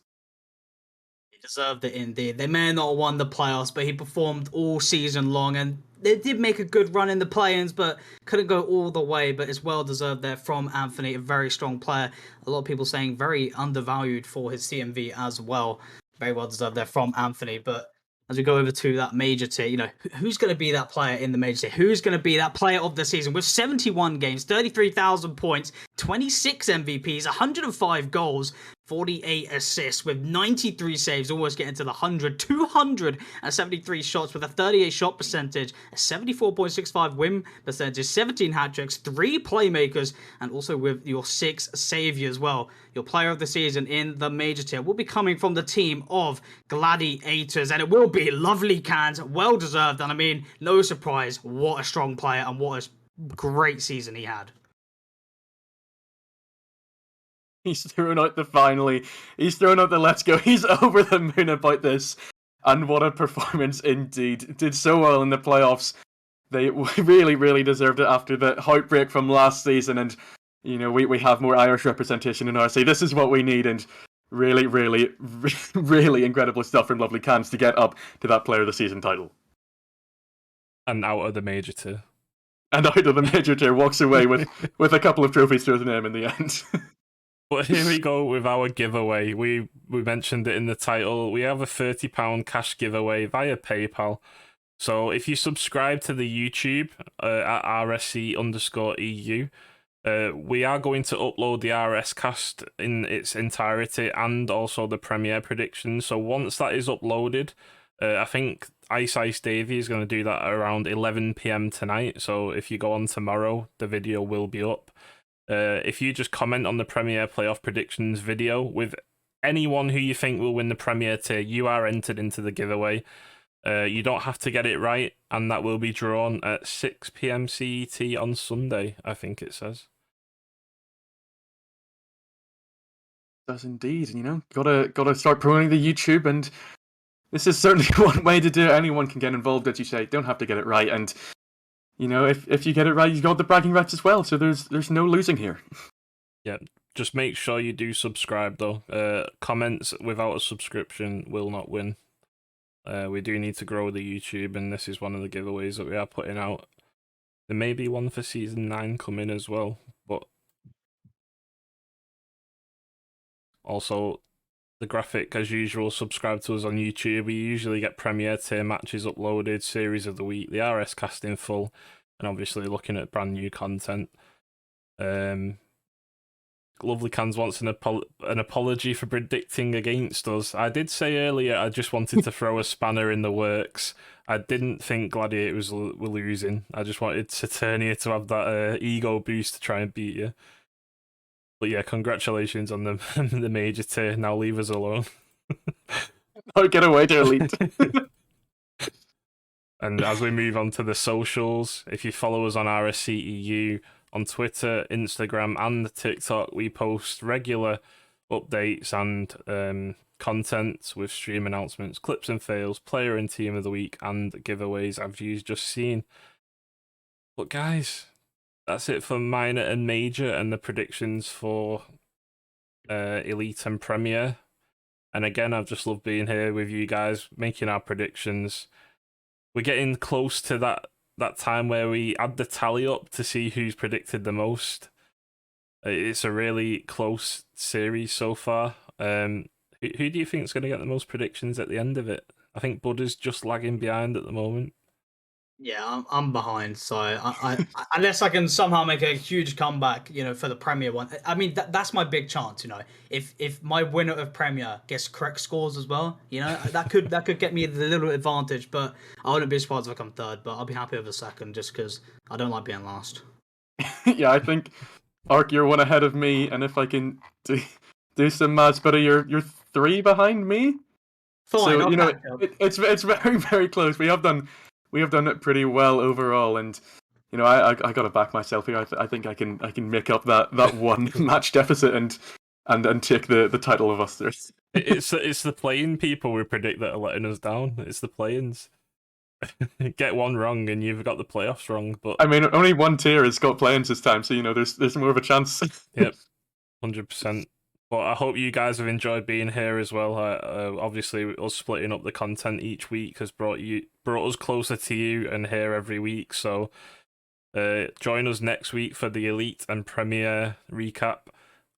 He deserved it indeed. They may not have won the playoffs, but he performed all season long, and they did make a good run in the play-ins, but couldn't go all the way. But it's well deserved there from Anthony, a very strong player. A lot of people saying very undervalued for his CMV as well. Very well deserved there from Anthony. But as we go over to that major tier, you know, who's going to be that player in the major tier? Who's going to be that player of the season with 71 games, 33,000 points, 26 MVPs, 105 goals, 48 assists with 93 saves, almost getting to the 100, 273 shots with a 38 shot percentage, a 74.65 win percentage, 17 hat tricks, 3 playmakers, and also with your 6 savior as well. Your player of the season in the major tier will be coming from the team of Gladiators, and it will be Lovely Cans, well deserved. And I mean, no surprise, what a strong player and what a great season he had. He's throwing out the finally. He's throwing out the let's go. He's over the moon about this. And what a performance indeed. Did so well in the playoffs. They really, really deserved it after the heartbreak from last season. And, you know, we have more Irish representation in RSC. This is what we need. And really, really, really incredible stuff from Lovely Cans to get up to that Player of the Season title. And out of the major tier. And out of the major tier, walks away with a couple of trophies to his name in the end. But here we go with our giveaway. We mentioned it in the title. We have a £30 cash giveaway via PayPal. So if you subscribe to the YouTube at RSC_EU, we are going to upload the RSCast in its entirety and also the premiere predictions. So once that is uploaded, I think Ice Davey is going to do that around 11 PM tonight. So if you go on tomorrow, the video will be up. If you just comment on the Premier Playoff Predictions video with anyone who you think will win the Premier tier, you are entered into the giveaway. You don't have to get it right, and that will be drawn at 6 PM CET on Sunday, I think it says. Does indeed, you know. Gotta start promoting the YouTube, and this is certainly one way to do it. Anyone can get involved, as you say. Don't have to get it right, and you know, if you get it right, you got the bragging rights as well. So there's no losing here. Yeah, just make sure you do subscribe though. Comments without a subscription will not win. We do need to grow the YouTube, and this is one of the giveaways that we are putting out. There may be one for season 9 coming as well, but also the graphic, as usual, subscribe to us on YouTube. We usually get Premier tier matches uploaded, series of the week, the RS cast in full, and obviously looking at brand new content. Lovely Cans wants an apology for predicting against us. I did say earlier I just wanted to throw a spanner in the works. I didn't think Gladiators were losing. I just wanted Saturnia to have that ego boost to try and beat you. But yeah, congratulations on the major tier. Now leave us alone. Oh, get away, dear elite. And as we move on to the socials, if you follow us on RSCEU on Twitter, Instagram, and TikTok, we post regular updates and content with stream announcements, clips and fails, player and team of the week, and giveaways as you've just seen. But guys, that's it for minor and major and the predictions for Elite and Premier. And again, I've just loved being here with you guys, making our predictions. We're getting close to that time where we add the tally up to see who's predicted the most. It's a really close series so far. Who do you think is going to get the most predictions at the end of it? I think Buddha's just lagging behind at the moment. Yeah, I'm behind. So I unless I can somehow make a huge comeback, you know, for the Premier one. I mean, that's my big chance, you know. If my winner of Premier gets correct scores as well, you know, that could get me the little advantage. But I wouldn't be surprised if I come third. But I'll be happy with a second, just because I don't like being last. Yeah, I think Ark, you're one ahead of me, and if I can do some maths, but you're 3 behind me. Fine, so I'll you know catch up. it's very, very close. We have done it pretty well overall, and you know I got to back myself here. I think I can make up that one match deficit and take the title of us there. It's the playing people we predict that are letting us down. It's the play-ins. Get one wrong and you've got the playoffs wrong. But I mean, only one tier has got play-ins this time, so you know there's more of a chance. Yep, 100%. But I hope you guys have enjoyed being here as well. Obviously, us splitting up the content each week has brought us closer to you and here every week. So join us next week for the Elite and Premier recap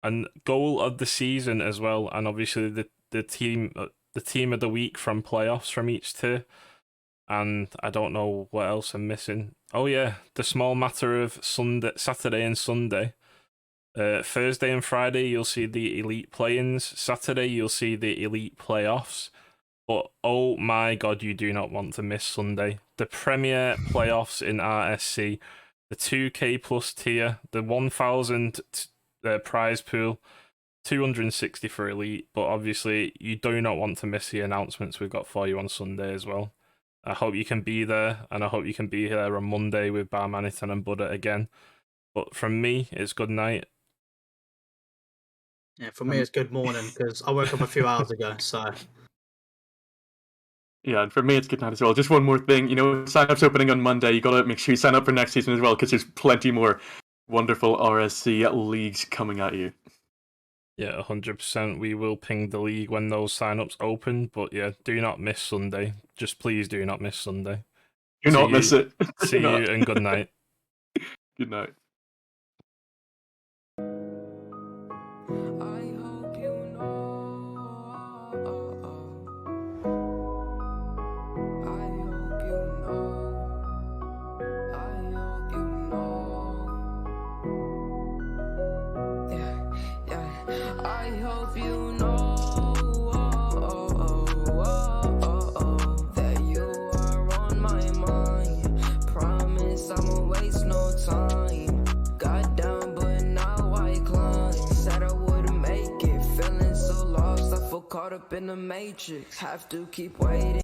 and goal of the season as well. And obviously the team the team of the week from playoffs from each tier. And I don't know what else I'm missing. Oh yeah, the small matter of Saturday and Sunday. Thursday and Friday, you'll see the elite play-ins. Saturday, you'll see the elite playoffs. But oh my god, you do not want to miss Sunday. The Premier playoffs in RSC, the 2K plus tier, the 1,000 prize pool, 260 for elite. But obviously, you do not want to miss the announcements we've got for you on Sunday as well. I hope you can be there, and I hope you can be there on Monday with Barmaniton and Buddha again. But from me, it's good night. Yeah, for me it's good morning because I woke up a few hours ago. So Yeah, and for me, it's good night as well. Just one more thing, sign-ups opening on Monday. You gotta make sure you sign up for next season as well, because there's plenty more wonderful RSC leagues coming at you. Yeah, 100%. We will ping the league when those sign-ups open, but yeah, do not miss Sunday. Just please do not miss Sunday. Do not miss it. See you and good night. Good night. Caught up in the matrix, have to keep waiting.